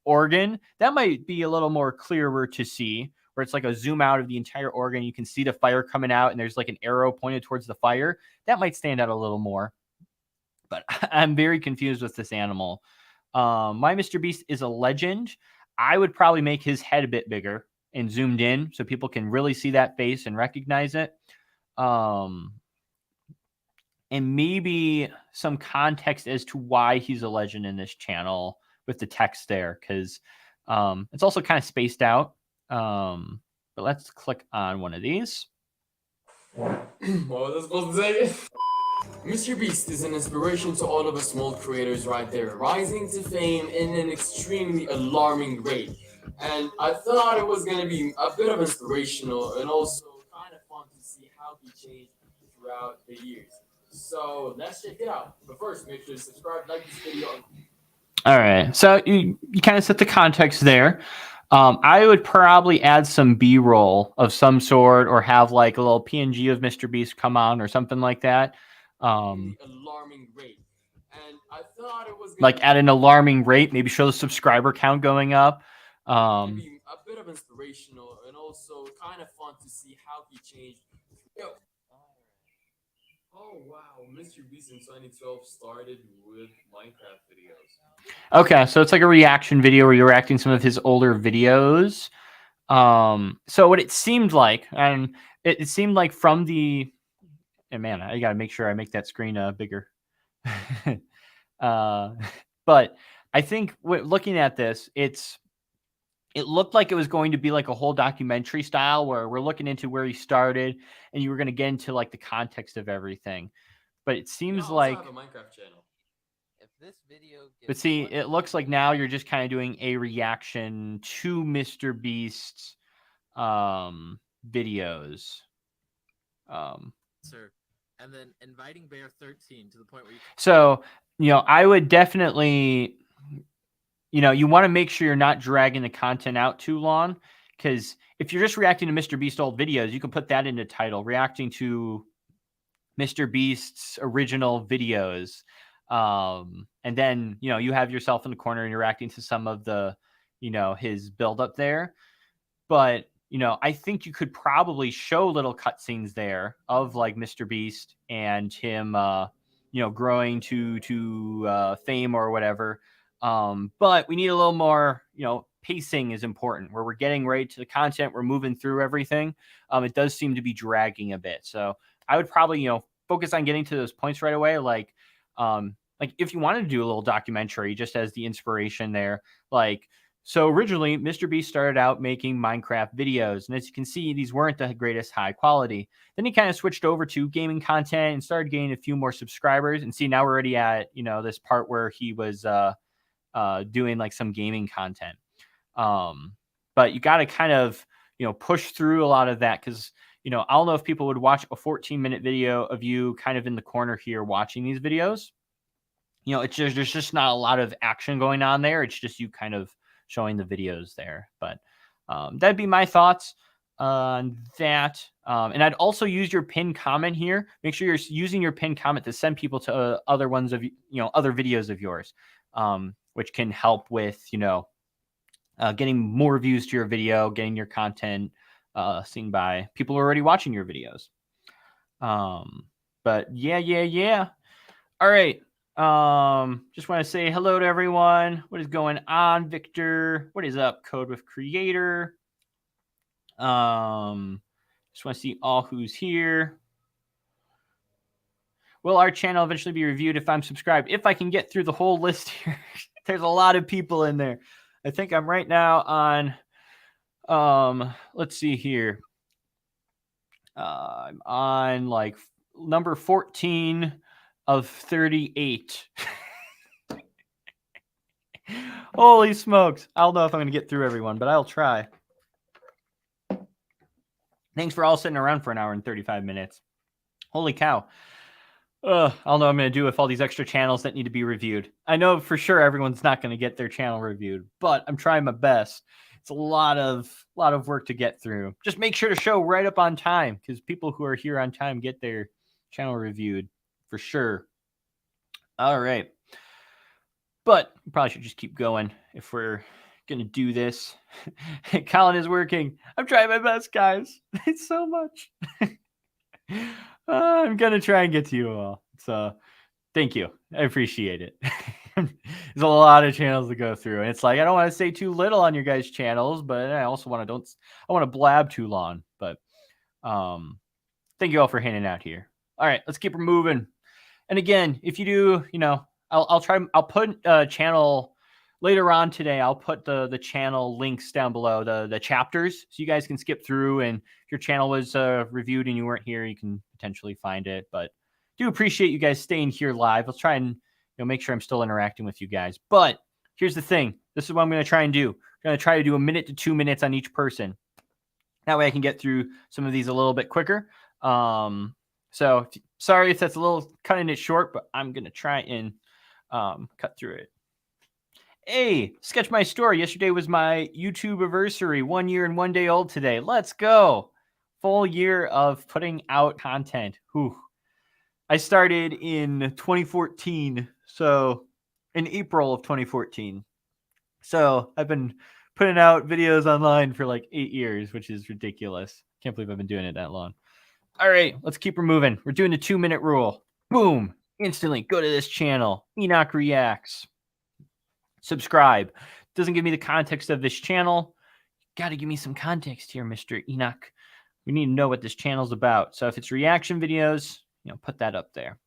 organ. That might be a little more clearer to see, where it's like a zoom out of the entire organ. You can see the fire coming out and there's like an arrow pointed towards the fire. That might stand out a little more, but I'm very confused with this animal. My Mr. Beast is a legend. I would probably make his head a bit bigger and zoomed in so people can really see that face and recognize it. And maybe some context as to why he's a legend in this channel with the text there, because it's also kind of spaced out. But let's click on one of these. What was I supposed to say? Mr. Beast is an inspiration to all of us small creators right there, rising to fame in an extremely alarming rate. And I thought it was going to be a bit of inspirational and also kind of fun to see how he changed throughout the years. So let's check it out. But first, make sure to subscribe, like this video. All right. So you kind of set the context there. I would probably add some B-roll of some sort, or have like a little PNG of Mr. Beast come on or something like that. Alarming rate. And I thought it was like at an alarming rate, maybe show the subscriber count going up. Be a bit of inspirational and also kind of fun to see how he changed. Oh wow, Mr. Beast in 2012 started with Minecraft videos. Okay, so it's like a reaction video where you're reacting to some of his older videos. So what it seemed like, and it seemed like from the, and man, I gotta make sure I make that screen bigger. But I think looking at this, it looked like it was going to be like a whole documentary style where we're looking into where he started and you were going to get into like the context of everything. But it seems like, have a Minecraft channel. If this video but see, it looks like now you're just kind of doing a reaction to Mr. Beast's videos. Sir, and then inviting Bear 13 to the point where you. So, I would definitely, you want to make sure you're not dragging the content out too long, because if you're just reacting to Mr. Beast old videos, you can put that in the title, reacting to Mr. Beast's original videos. And then, you have yourself in the corner and you're reacting to some of the, his buildup there. But, I think you could probably show little cutscenes there of like Mr. Beast and him, growing to fame or whatever. But we need a little more, pacing is important, where we're getting right to the content. We're moving through everything. It does seem to be dragging a bit. So I would probably, focus on getting to those points right away. Like if you wanted to do a little documentary, just as the inspiration there, so originally Mr. Beast started out making Minecraft videos. And as you can see, these weren't the greatest high quality. Then he kind of switched over to gaming content and started gaining a few more subscribers. And see, now we're already at, this part where he was, doing like some gaming content. But you got to kind of, push through a lot of that, because, I don't know if people would watch a 14-minute video of you kind of in the corner here watching these videos. There's just not a lot of action going on there. It's just you kind of showing the videos there. But that'd be my thoughts on that. And I'd also use your pinned comment here. Make sure you're using your pinned comment to send people to other ones of, other videos of yours. Which can help with, getting more views to your video, getting your content seen by people who are already watching your videos. But yeah. All right. Just want to say hello to everyone. What is going on, Victor? What is up, Code with Creator? Just want to see all who's here. Will our channel eventually be reviewed if I'm subscribed? If I can get through the whole list here. There's a lot of people in there. I think I'm right now on, let's see here. I'm on like number 14 of 38. Holy smokes. I don't know if I'm going to get through everyone, but I'll try. Thanks for all sitting around for an hour and 35 minutes. Holy cow. I don't know what I'm going to do with all these extra channels that need to be reviewed. I know for sure everyone's not going to get their channel reviewed, but I'm trying my best. It's a lot of work to get through. Just make sure to show right up on time, because people who are here on time get their channel reviewed for sure. All right. But we probably should just keep going if we're going to do this. Colin is working. I'm trying my best, guys. It's so much. I'm going to try and get to you all. So thank you. I appreciate it. There's a lot of channels to go through. And it's like, I don't want to say too little on your guys' channels, but I also want to blab too long. But thank you all for hanging out here. All right, let's keep moving. And again, if you do, I'll put channel later on today. I'll put the channel links down below, the chapters, so you guys can skip through. And if your channel was reviewed and you weren't here, you can potentially find it. But do appreciate you guys staying here live. Let's try and make sure I'm still interacting with you guys. But here's the thing. This is what I'm going to try and do. I'm going to try to do 1 minute to 2 minutes on each person. That way I can get through some of these a little bit quicker. So sorry if that's a little cutting it short, but I'm going to try and cut through it. Hey, sketch my story. Yesterday was my YouTube anniversary. 1 year and 1 day old today. Let's go. Full year of putting out content. Whew. I started in 2014. So in April of 2014. So I've been putting out videos online for like 8 years, which is ridiculous. Can't believe I've been doing it that long. All right, let's keep her moving. We're doing the 2 minute rule. Boom. Instantly go to this channel. Enoch Reacts. Subscribe. Doesn't give me the context of this channel. Got to give me some context here, Mr. Enoch. We need to know what this channel's about. So if it's reaction videos, put that up there.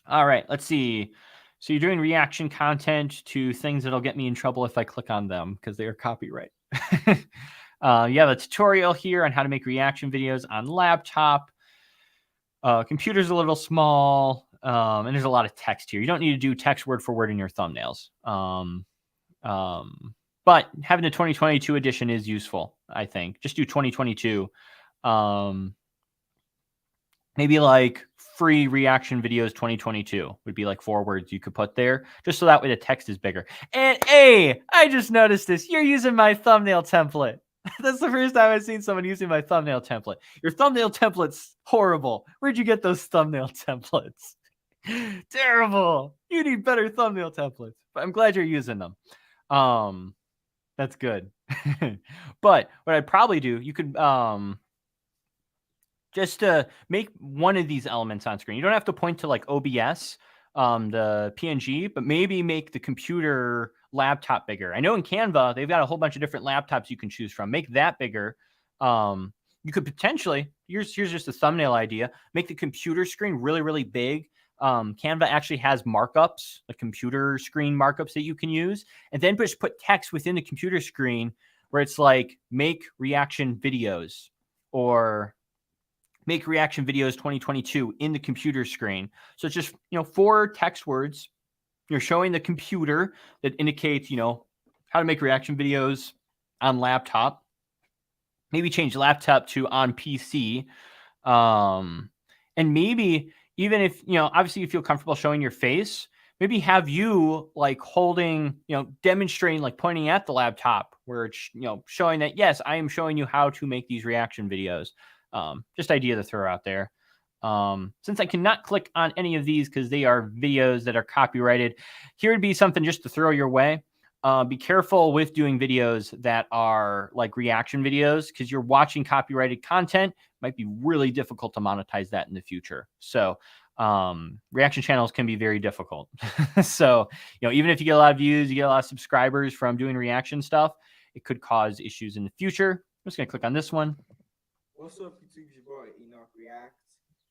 All right, let's see. So you're doing reaction content to things that'll get me in trouble if I click on them because they are copyright. You have a tutorial here on how to make reaction videos on laptop. Computer's a little small, and there's a lot of text here. You don't need to do text word for word in your thumbnails. But having the 2022 edition is useful, I think. Just do 2022. Maybe like free reaction videos 2022 would be like 4 words you could put there, just so that way the text is bigger. And hey, I just noticed this. You're using my thumbnail template. That's the first time I've seen someone using my thumbnail template. Your thumbnail template's horrible. Where'd you get those thumbnail templates? Terrible. You need better thumbnail templates. But I'm glad you're using them. That's good. But what I'd probably do, you could just make one of these elements on screen. You don't have to point to like OBS, the PNG, but maybe make the computer laptop bigger. I know in Canva, they've got a whole bunch of different laptops you can choose from. Make that bigger. You could potentially, here's just a thumbnail idea, make the computer screen really, really big. Canva actually has markups, like computer screen markups that you can use, and then just put text within the computer screen where it's like make reaction videos or make reaction videos 2022 in the computer screen. So it's just, 4 text words. You're showing the computer that indicates, how to make reaction videos on laptop. Maybe change laptop to on PC. And maybe even if, obviously you feel comfortable showing your face, maybe have you like holding, demonstrating, like pointing at the laptop where it's, showing that, yes, I am showing you how to make these reaction videos. Just idea to throw out there. Since I cannot click on any of these because they are videos that are copyrighted, here would be something just to throw your way. be careful with doing videos that are like reaction videos, because you're watching copyrighted content. It might be really difficult to monetize that in the future. So reaction channels can be very difficult. So, even if you get a lot of views, you get a lot of subscribers from doing reaction stuff, it could cause issues in the future. I'm just going to click on this one. What's up, YouTube? Your boy Enoch Reacts.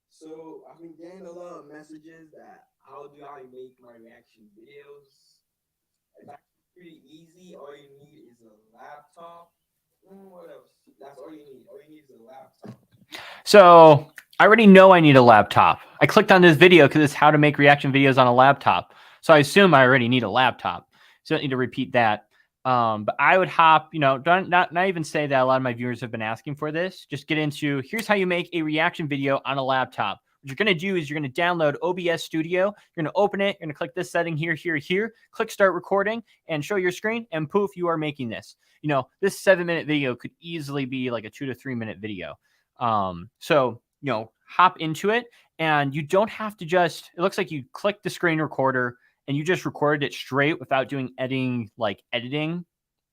So I've been getting a lot of messages that how do I make my reaction videos? It's actually pretty easy. All you need is a laptop. What else? That's all you need. All you need is a laptop. So I already know I need a laptop. I clicked on this video because it's how to make reaction videos on a laptop. So I assume I already need a laptop. So I don't need to repeat that. But I would hop, don't not even say that a lot of my viewers have been asking for this. Just get into, here's how you make a reaction video on a laptop. What you're going to do is you're going to download OBS Studio. You're going to open it. You're going to click this setting here, here. Click start recording and show your screen. And poof, you are making this. This 7-minute video could easily be like a 2 to 3 minute video. So, hop into it, and you don't have to it looks like you click the screen recorder and you just recorded it straight without doing editing, like editing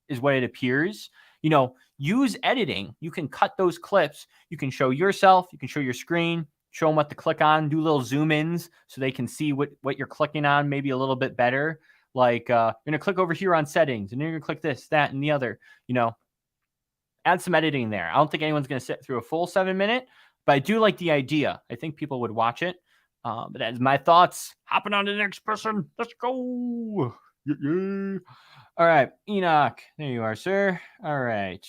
is what it appears. Use editing. You can cut those clips. You can show yourself. You can show your screen, show them what to click on, do little zoom ins so they can see what you're clicking on maybe a little bit better. Like, you're going to click over here on settings, and then you're going to click this, that, and the other, add some editing there. I don't think anyone's going to sit through a full 7-minute, but I do like the idea. I think people would watch it. But that is my thoughts. Hopping on to the next person. Let's go. Yeah. All right, Enoch. There you are, sir. All right.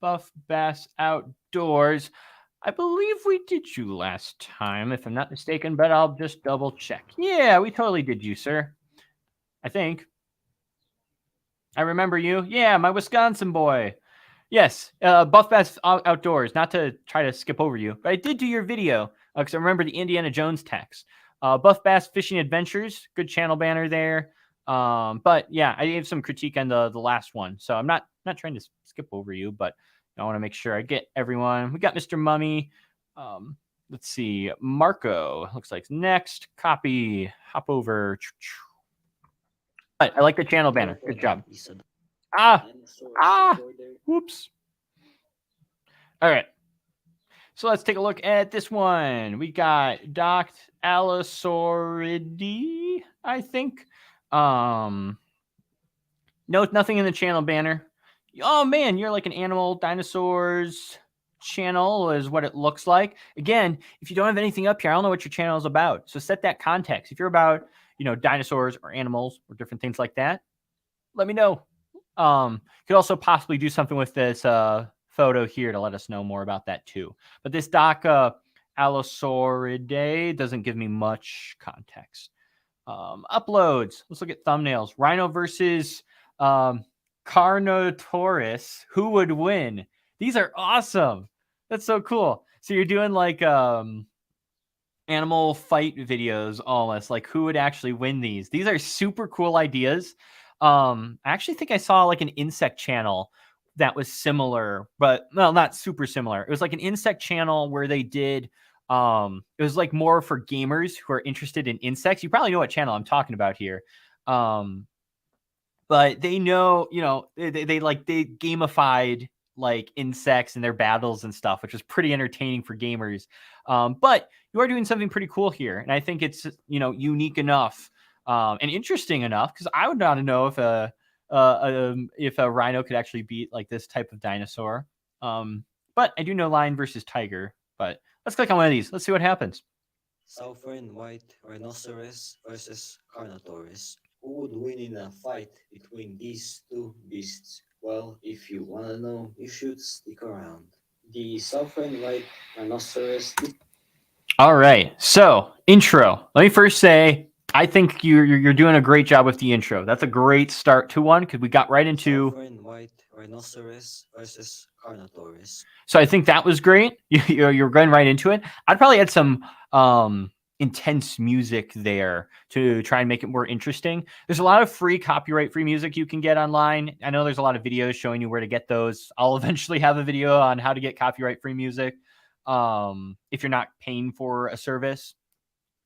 Buff Bass Outdoors. I believe we did you last time, if I'm not mistaken, but I'll just double check. Yeah, we totally did you, sir. I think. I remember you. Yeah, my Wisconsin boy. Yes, Buff Bass Outdoors. Not to try to skip over you, but I did do your video because I remember the Indiana Jones text. Buff Bass Fishing Adventures. Good channel banner there. But yeah, I gave some critique on the last one, so I'm not trying to skip over you, but I want to make sure I get everyone. We got Mr. Mummy. Let's see. Marco looks like next. Copy. Hop over. I like the channel banner. Good job. Whoops. All right. So let's take a look at this one. We got docked Allosauridae, I think. No, nothing in the channel banner. Oh man, you're like an animal dinosaurs channel is what it looks like. Again, if you don't have anything up here, I don't know what your channel is about. So set that context. If you're about, dinosaurs or animals or different things like that, let me know. Could also possibly do something with this photo here to let us know more about that too. But this doc Allosauridae doesn't give me much context. Uploads. Let's look at thumbnails. Rhino versus Carnotaurus. Who would win? These are awesome. That's so cool. So you're doing like animal fight videos almost, like who would actually win these. These are super cool ideas. I actually think I saw like an insect channel that was similar, but well, not super similar. It was like an insect channel where they did it was like more for gamers who are interested in insects. You probably know what channel I'm talking about here. But they know, they gamified like insects and their battles and stuff, which was pretty entertaining for gamers. But you are doing something pretty cool here. And I think it's, unique enough and interesting enough, because I would not know if a rhino could actually beat like this type of dinosaur. But I do know lion versus tiger. But let's click on one of these. Let's see what happens. Southern white rhinoceros versus Carnotaurus. Who would win in a fight between these two beasts? Well, if you want to know, you should stick around. The southern white rhinoceros. All right. So, intro. Let me first say, I think you're doing a great job with the intro. That's a great start to one because we got right into Southern white rhinoceros versus Carnotaurus. So I think that was great. You're going right into it. I'd probably add some intense music there to try and make it more interesting. There's a lot of free copyright-free music you can get online. I know there's a lot of videos showing you where to get those. I'll eventually have a video on how to get copyright-free music if you're not paying for a service.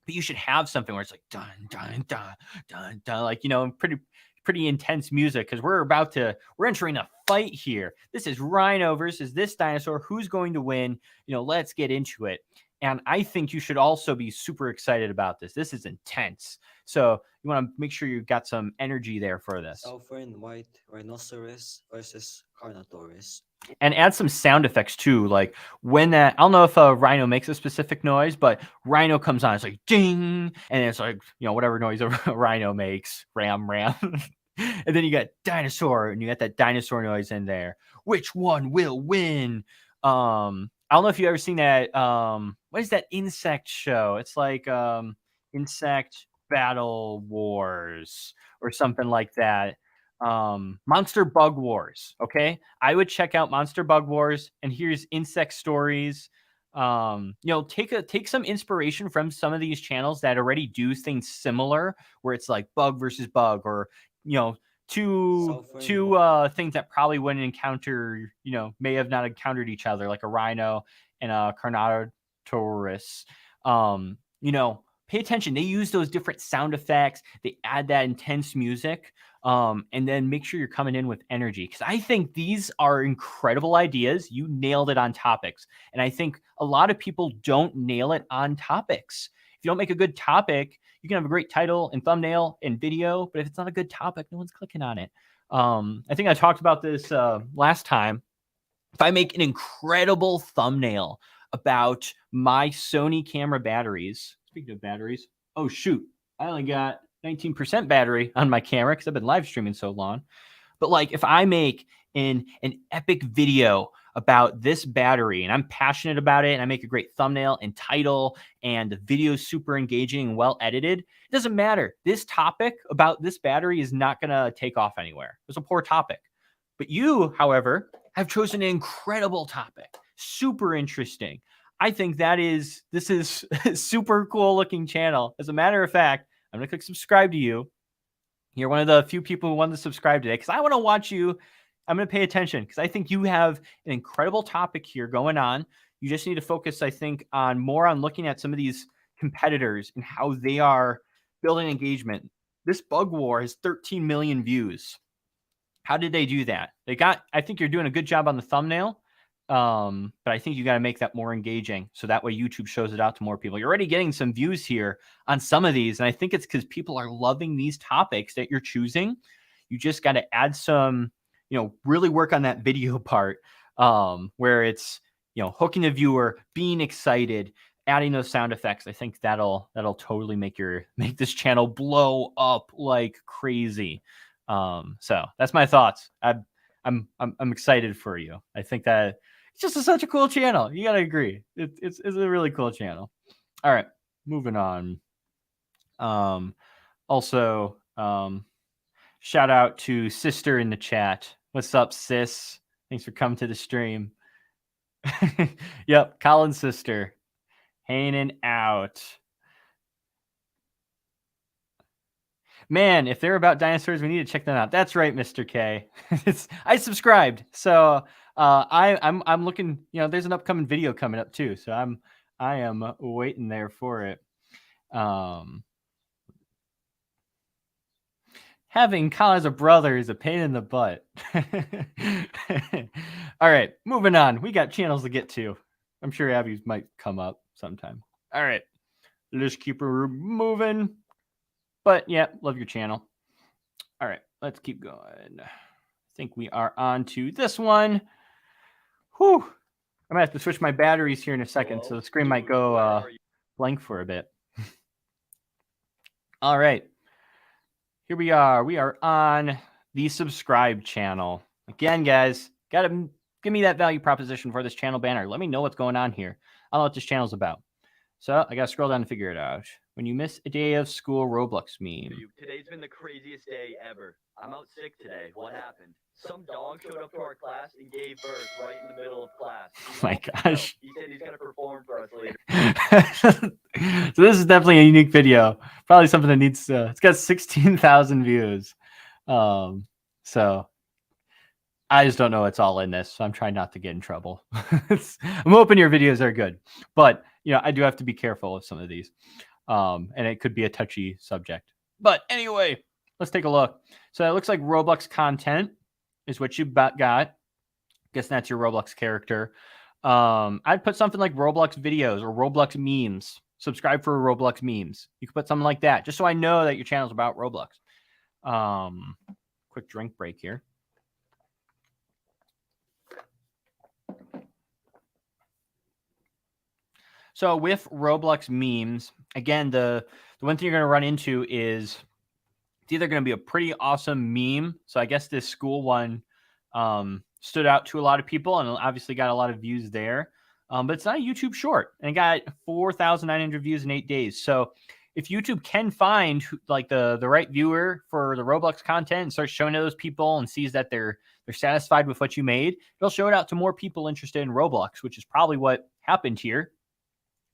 but you should have something where it's like dun dun dun dun dun, like, you know, pretty intense music, because we're entering a fight here. This is Rhino versus this dinosaur. Who's going to win? You know, let's get into it. And I think you should also be super excited about this. This is intense. So you want to make sure you've got some energy there for this. Southern white rhinoceros versus Carnotaurus. And add some sound effects too. Like when that, I don't know if a rhino makes a specific noise, but rhino comes on, it's like ding. And it's like, you know, whatever noise a rhino makes, ram. And then you got dinosaur, and you got that dinosaur noise in there. Which one will win? I don't know if you've ever seen that. What is that insect show? It's like Insect Battle Wars or something like that. Monster Bug Wars. Okay, I would check out Monster Bug Wars, and here's insect stories. You know, take some inspiration from some of these channels that already do things similar, where it's like bug versus bug, or, you know, two things that probably wouldn't encounter, you know, may have not encountered each other, like a rhino and a Carnotaurus. You know, pay attention. They use those different sound effects. They add that intense music. And then make sure you're coming in with energy, because I think these are incredible ideas. You nailed it on topics. And I think a lot of people don't nail it on topics. If you don't make a good topic, you can have a great title and thumbnail and video, but if it's not a good topic, no one's clicking on it. I think I talked about this last time. If I make an incredible thumbnail about my Sony camera batteries, speaking of batteries, oh shoot, I only got 19% battery on my camera because I've been live streaming so long. But like, if I make an epic video about this battery and I'm passionate about it, and I make a great thumbnail and title, and the video is super engaging and well edited, it doesn't matter. This topic about this battery is not going to take off anywhere. It's a poor topic. But you, however, have chosen an incredible topic. Super interesting. I think this is a super cool looking channel. As a matter of fact, I'm going to click subscribe to you. You're one of the few people who wanted to subscribe today, because I want to watch you. I'm going to pay attention, because I think you have an incredible topic here going on. You just need to focus, I think, more on looking at some of these competitors and how they are building engagement. This bug war has 13 million views. How did they do that? I think you're doing a good job on the thumbnail. But I think you got to make that more engaging, so that way YouTube shows it out to more people. You're already getting some views here on some of these, and I think it's because people are loving these topics that you're choosing. You just got to add some, you know, really work on that video part, where it's, you know, hooking the viewer, being excited, adding those sound effects. I think that'll totally make this channel blow up like crazy. So that's my thoughts. I'm excited for you. I think that it's just such a cool channel. You gotta agree. It's a really cool channel. All right, moving on. Also, shout out to Sister in the chat. What's up, sis? Thanks for coming to the stream. Yep, Colin's sister, hanging out. Man, if they're about dinosaurs, we need to check them out. That's right, Mr. K. I subscribed, so I'm looking. You know, there's an upcoming video coming up too, so I am waiting there for it. Having Kyle as a brother is a pain in the butt. All right, moving on. We got channels to get to. I'm sure Abby's might come up sometime. All right, let's keep her moving. But yeah, love your channel. All right, let's keep going. I think we are on to this one. Whew. I'm gonna have to switch my batteries here in a second, so the screen might go blank for a bit. All right, here we are. We are on the subscribe channel. Again, guys, gotta give me that value proposition for this channel banner. Let me know what's going on here. I don't know what this channel's about. So I gotta scroll down to figure it out. When you miss a day of school, Roblox meme. Today's been the craziest day ever. I'm out sick today. What happened? Some dog showed up to our class and gave birth right in the middle of class. Oh my gosh. He said he's gonna perform for us later. So this is definitely a unique video. Probably something that needs it's got 16,000 views. So I just don't know what's all in this, so I'm trying not to get in trouble. I'm hoping your videos are good, but you know, I do have to be careful with some of these. and it could be a touchy subject. But anyway, let's take a look. So it looks like Roblox content is what you got. Guess that's your Roblox character. I'd put something like Roblox videos or Roblox memes. Subscribe for Roblox memes. You could put something like that, just so I know that your channel's about Roblox. Quick drink break here. So with Roblox memes, again, the one thing you're going to run into is it's either going to be a pretty awesome meme. So I guess this school one stood out to a lot of people and obviously got a lot of views there. But it's not a YouTube short, and it got 4,900 views in 8 days. So if YouTube can find like the right viewer for the Roblox content and start showing to those people and sees that they're satisfied with what you made, it'll show it out to more people interested in Roblox, which is probably what happened here.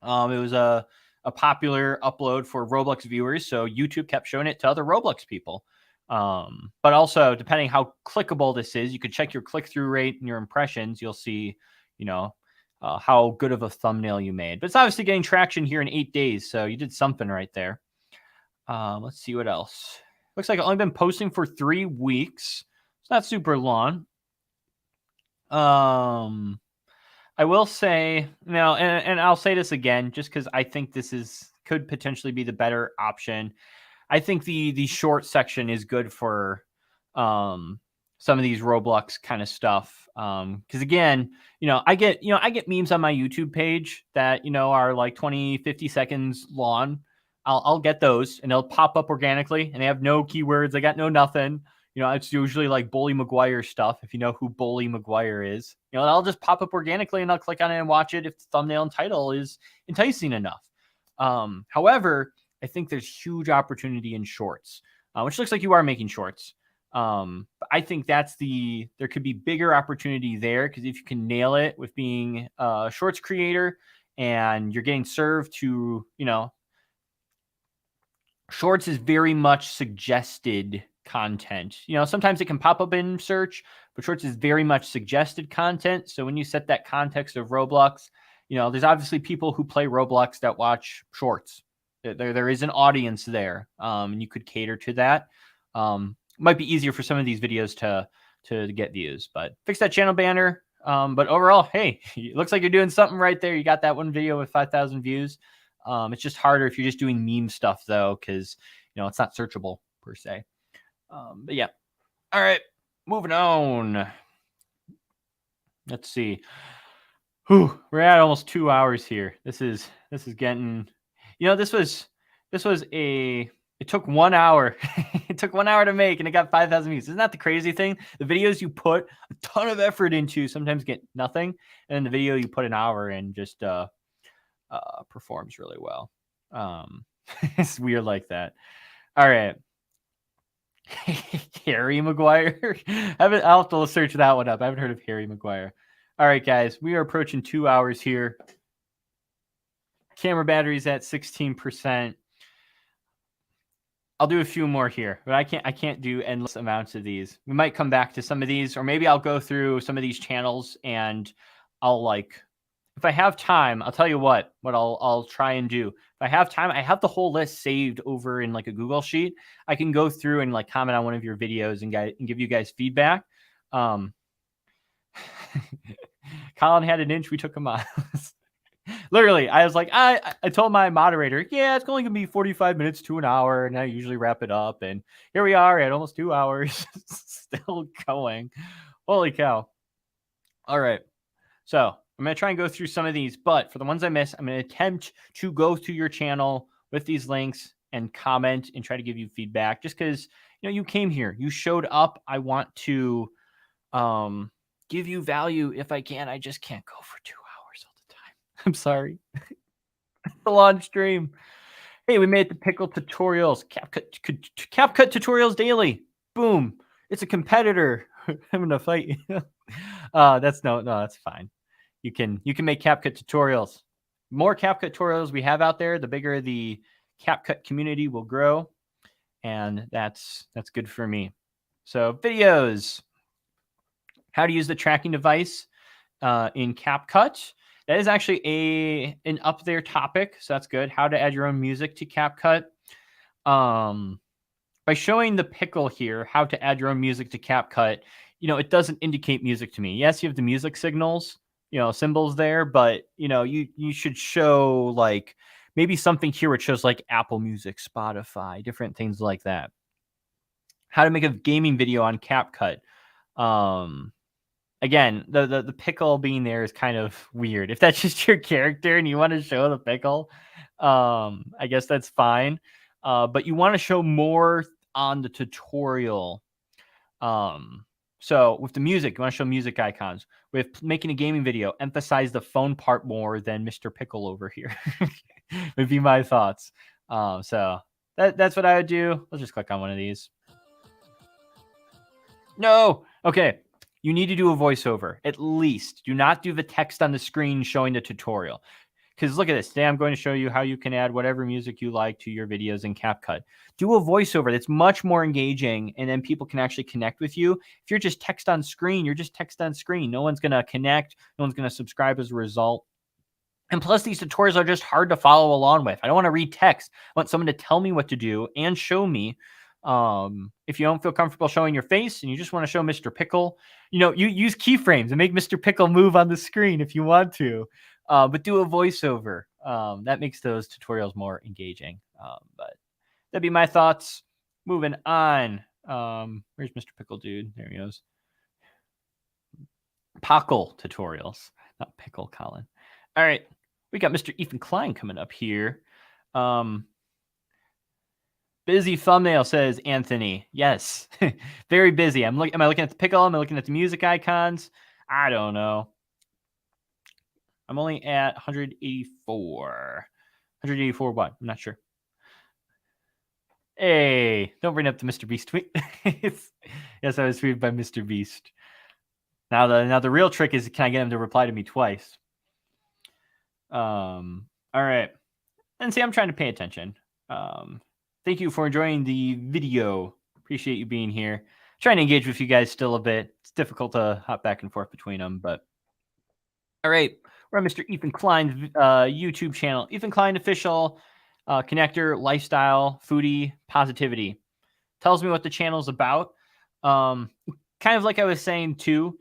It was a popular upload for Roblox viewers, so YouTube kept showing it to other Roblox people. But also, depending how clickable this is, you could check your click-through rate and your impressions. You'll see, how good of a thumbnail you made. But it's obviously getting traction here in 8 days, so you did something right there. Let's see what else. Looks like I've only been posting for 3 weeks. It's not super long. I will say now, and I'll say this again, just because I think this could potentially be the better option. I think the short section is good for some of these Roblox kind of stuff. Because again, I get memes on my YouTube page that are like 20, 50 seconds long. I'll get those and they'll pop up organically and they have no keywords. I got no nothing. It's usually like Bully Maguire stuff. If you know who Bully Maguire is, I'll just pop up organically and I'll click on it and watch it if the thumbnail and title is enticing enough. However, I think there's huge opportunity in shorts, which looks like you are making shorts. But I think there could be bigger opportunity there because if you can nail it with being a shorts creator and you're getting served to, shorts is very much suggested content. Sometimes it can pop up in search, but shorts is very much suggested content. So when you set that context of Roblox, there's obviously people who play Roblox that watch shorts. There is an audience there, and you could cater to that. Might be easier for some of these videos to get views, but fix that channel banner. But overall, hey, it looks like you're doing something right there. You got that one video with 5,000 views. It's just harder if you're just doing meme stuff though, because it's not searchable per se. But yeah. All right, moving on. Let's see. We're at almost 2 hours here. This is getting. It took 1 hour. It took 1 hour to make, and it got 5,000 views. Isn't that the crazy thing? The videos you put a ton of effort into sometimes get nothing, and then the video you put an hour in just performs really well. It's weird like that. All right. Harry Maguire. I'll have to search that one up. I haven't heard of Harry Maguire. All right, guys, we are approaching 2 hours here. Camera battery's at 16%. I'll do a few more here, but I can't do endless amounts of these. We might come back to some of these, or maybe I'll go through some of these channels and I'll if I have time, I'll tell you what I'll try and do. If I have time, I have the whole list saved over in like a Google sheet. I can go through and comment on one of your videos and give you guys feedback. Colin had an inch, we took him on. Literally, I was like, I told my moderator, yeah, it's only gonna be 45 minutes to an hour, and I usually wrap it up. And here we are at almost 2 hours, still going. Holy cow! All right, so I'm gonna try and go through some of these, but for the ones I miss, I'm gonna attempt to go through your channel with these links and comment and try to give you feedback. Just because you came here, you showed up. I want to give you value if I can. I just can't go for 2 hours all the time. I'm sorry. It's a long stream. Hey, we made the PickleTutorials. CapCut Tutorials Daily. Boom. It's a competitor. I'm gonna fight you. That's that's fine. You can make CapCut tutorials. More CapCut tutorials we have out there, the bigger the CapCut community will grow. And that's good for me. So videos. How to use the tracking device in CapCut. that is actually an up there topic, so that's good. How to add your own music to CapCut. By showing the pickle here, how to add your own music to CapCut, it doesn't indicate music to me. Yes, you have the music signals, symbols there, but you should show like maybe something here which shows like Apple Music, Spotify, different things like that. How to make a gaming video on CapCut. Again, the pickle being there is kind of weird. If that's just your character and you want to show the pickle, I guess that's fine. But you want to show more on the tutorial. So with the music, you want to show music icons. With making a gaming video, emphasize the phone part more than Mr. Pickle over here. Would be my thoughts. So that's what I would do. Let's just click on one of these. No. Okay. You need to do a voiceover. At least. Do not do the text on the screen showing the tutorial. Because look at this. Today I'm going to show you how you can add whatever music you like to your videos in CapCut. Do a voiceover that's much more engaging, and then people can actually connect with you. If you're just text on screen, you're just text on screen. No one's going to connect. No one's going to subscribe as a result. And plus, these tutorials are just hard to follow along with. I don't want to read text. I want someone to tell me what to do and show me. If you don't feel comfortable showing your face and you just want to show Mr. Pickle, you use keyframes and make Mr. Pickle move on the screen if you want to. But do a voiceover. That makes those tutorials more engaging. But that'd be my thoughts. Moving on. Where's Mr. Pickle dude? There he goes. Pickle tutorials, not Pickle Colin. All right. We got Mr. Ethan Klein coming up here. Busy thumbnail, says Anthony. Yes, very busy. Am I looking at the pickle? Am I looking at the music icons? I don't know. I'm only at 184. 184 what? I'm not sure. Hey, don't bring up the Mr. Beast tweet. Yes, I was tweeted by Mr. Beast. Now the real trick is, can I get him to reply to me twice? All right. And see, I'm trying to pay attention. Thank you for enjoying the video. Appreciate you being here. Trying to engage with you guys still a bit. It's difficult to hop back and forth between them, but all right. We're on Mr. Ethan Klein's YouTube channel. EthanKleinOfficial, connector, lifestyle, foodie, positivity. Tells me what the channel's about. Kind of like I was saying too,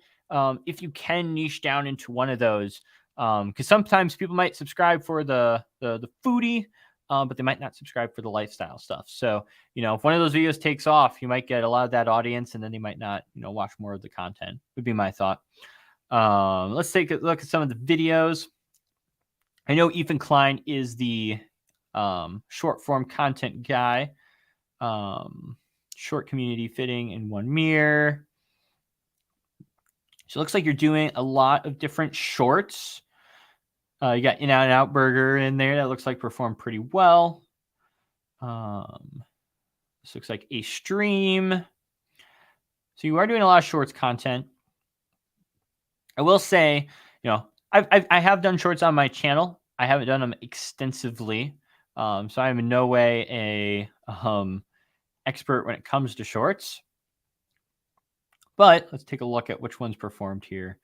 if you can niche down into one of those, because sometimes people might subscribe for the foodie, but they might not subscribe for the lifestyle stuff. So, if one of those videos takes off, you might get a lot of that audience, and then they might not, watch more of the content, would be my thought. Let's take a look at some of the videos. I know Ethan Klein is the short form content guy. Short community fitting in one mirror. So it looks like you're doing a lot of different shorts. You got In-N-Out Burger in there. That looks like performed pretty well. This looks like a stream. So you are doing a lot of shorts content. I will say, I have done shorts on my channel. I haven't done them extensively. So I am in no way a expert when it comes to shorts. But let's take a look at which one's performed here.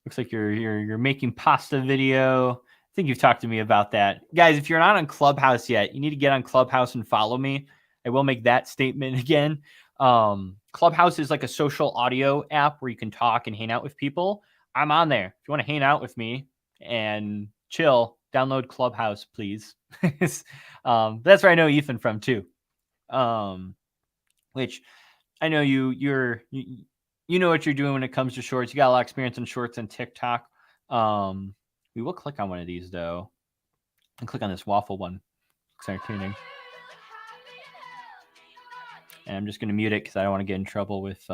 Looks like you're making pasta video. I think you've talked to me about that. Guys, if you're not on Clubhouse yet, you need to get on Clubhouse and follow me. I will make that statement again. Clubhouse is like a social audio app where you can talk and hang out with people. I'm on there. If you want to hang out with me and chill, download Clubhouse, please. That's where I know Ethan from too. Which I know you know what you're doing when it comes to shorts. You got a lot of experience in shorts and TikTok. We will click on one of these though, and click on this waffle one. Looks entertaining. And I'm just going to mute it because I don't want to get in trouble with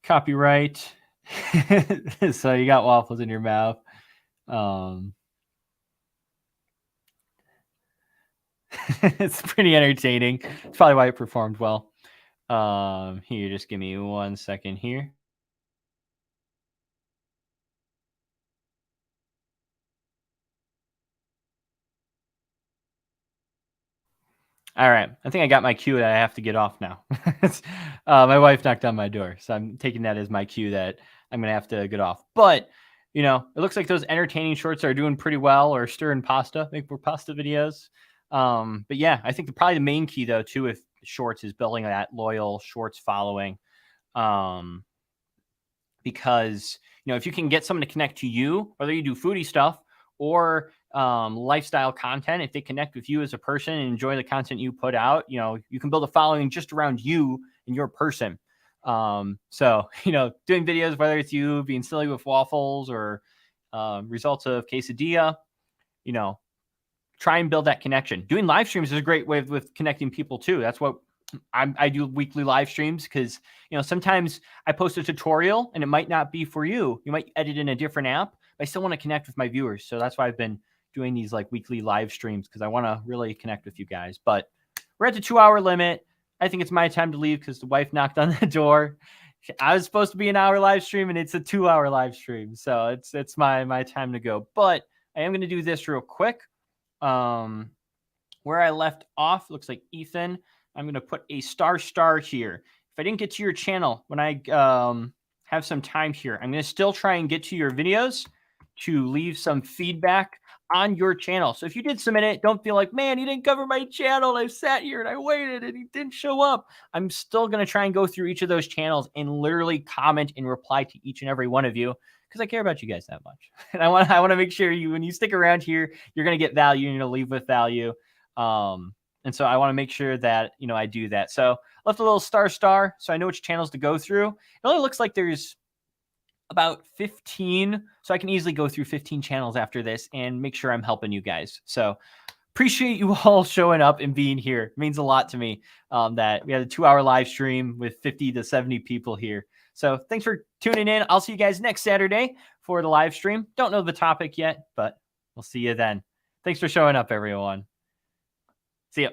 copyright. So you got waffles in your mouth. It's pretty entertaining. It's probably why it performed well. Here, just give me 1 second here. All right. I think I got my cue that I have to get off now. My wife knocked on my door, so I'm taking that as my cue that I'm going to have to get off. But you know, it looks like those entertaining shorts are doing pretty well, or stirring pasta, make more pasta videos. But yeah, I think probably the main key though too with shorts is building that loyal shorts following. Because, you know, if you can get someone to connect to you, whether you do foodie stuff or lifestyle content, if they connect with you as a person and enjoy the content you put out, you know, you can build a following just around you and your person. So, you know, doing videos, whether it's you being silly with waffles or results of quesadilla, you know, try and build that connection. Doing live streams is a great way with connecting people too. That's what I do, weekly live streams, because, you know, sometimes I post a tutorial and it might not be for you. You might edit in a different app, but I still want to connect with my viewers. So that's why I've been doing these like weekly live streams, because I want to really connect with you guys. But we're at the 2-hour limit. I think it's my time to leave because the wife knocked on the door. I was supposed to be an hour live stream and it's a 2-hour live stream. So it's my time to go. But I am going to do this real quick. Where I left off, looks like Ethan. I'm going to put a star here. If I didn't get to your channel when I have some time here, I'm going to still try and get to your videos to leave some feedback on your channel. So if you did submit it, don't feel like, man, you didn't cover my channel. I sat here and I waited and he didn't show up. I'm still going to try and go through each of those channels and literally comment and reply to each and every one of you, because I care about you guys that much. And I want to make sure you, when you stick around here, you're going to get value and you're going to leave with value. And so I want to make sure that, you know, I do that. So left a little star, so I know which channels to go through. It only looks like there's about 15, so I can easily go through 15 channels after this and make sure I'm helping you guys. So appreciate you all showing up and being here. It means a lot to me that we had a 2-hour live stream with 50 to 70 people here. So thanks for tuning in. I'll see you guys next Saturday for the live stream. Don't know the topic yet, but we'll see you then. Thanks for showing up, everyone. See ya.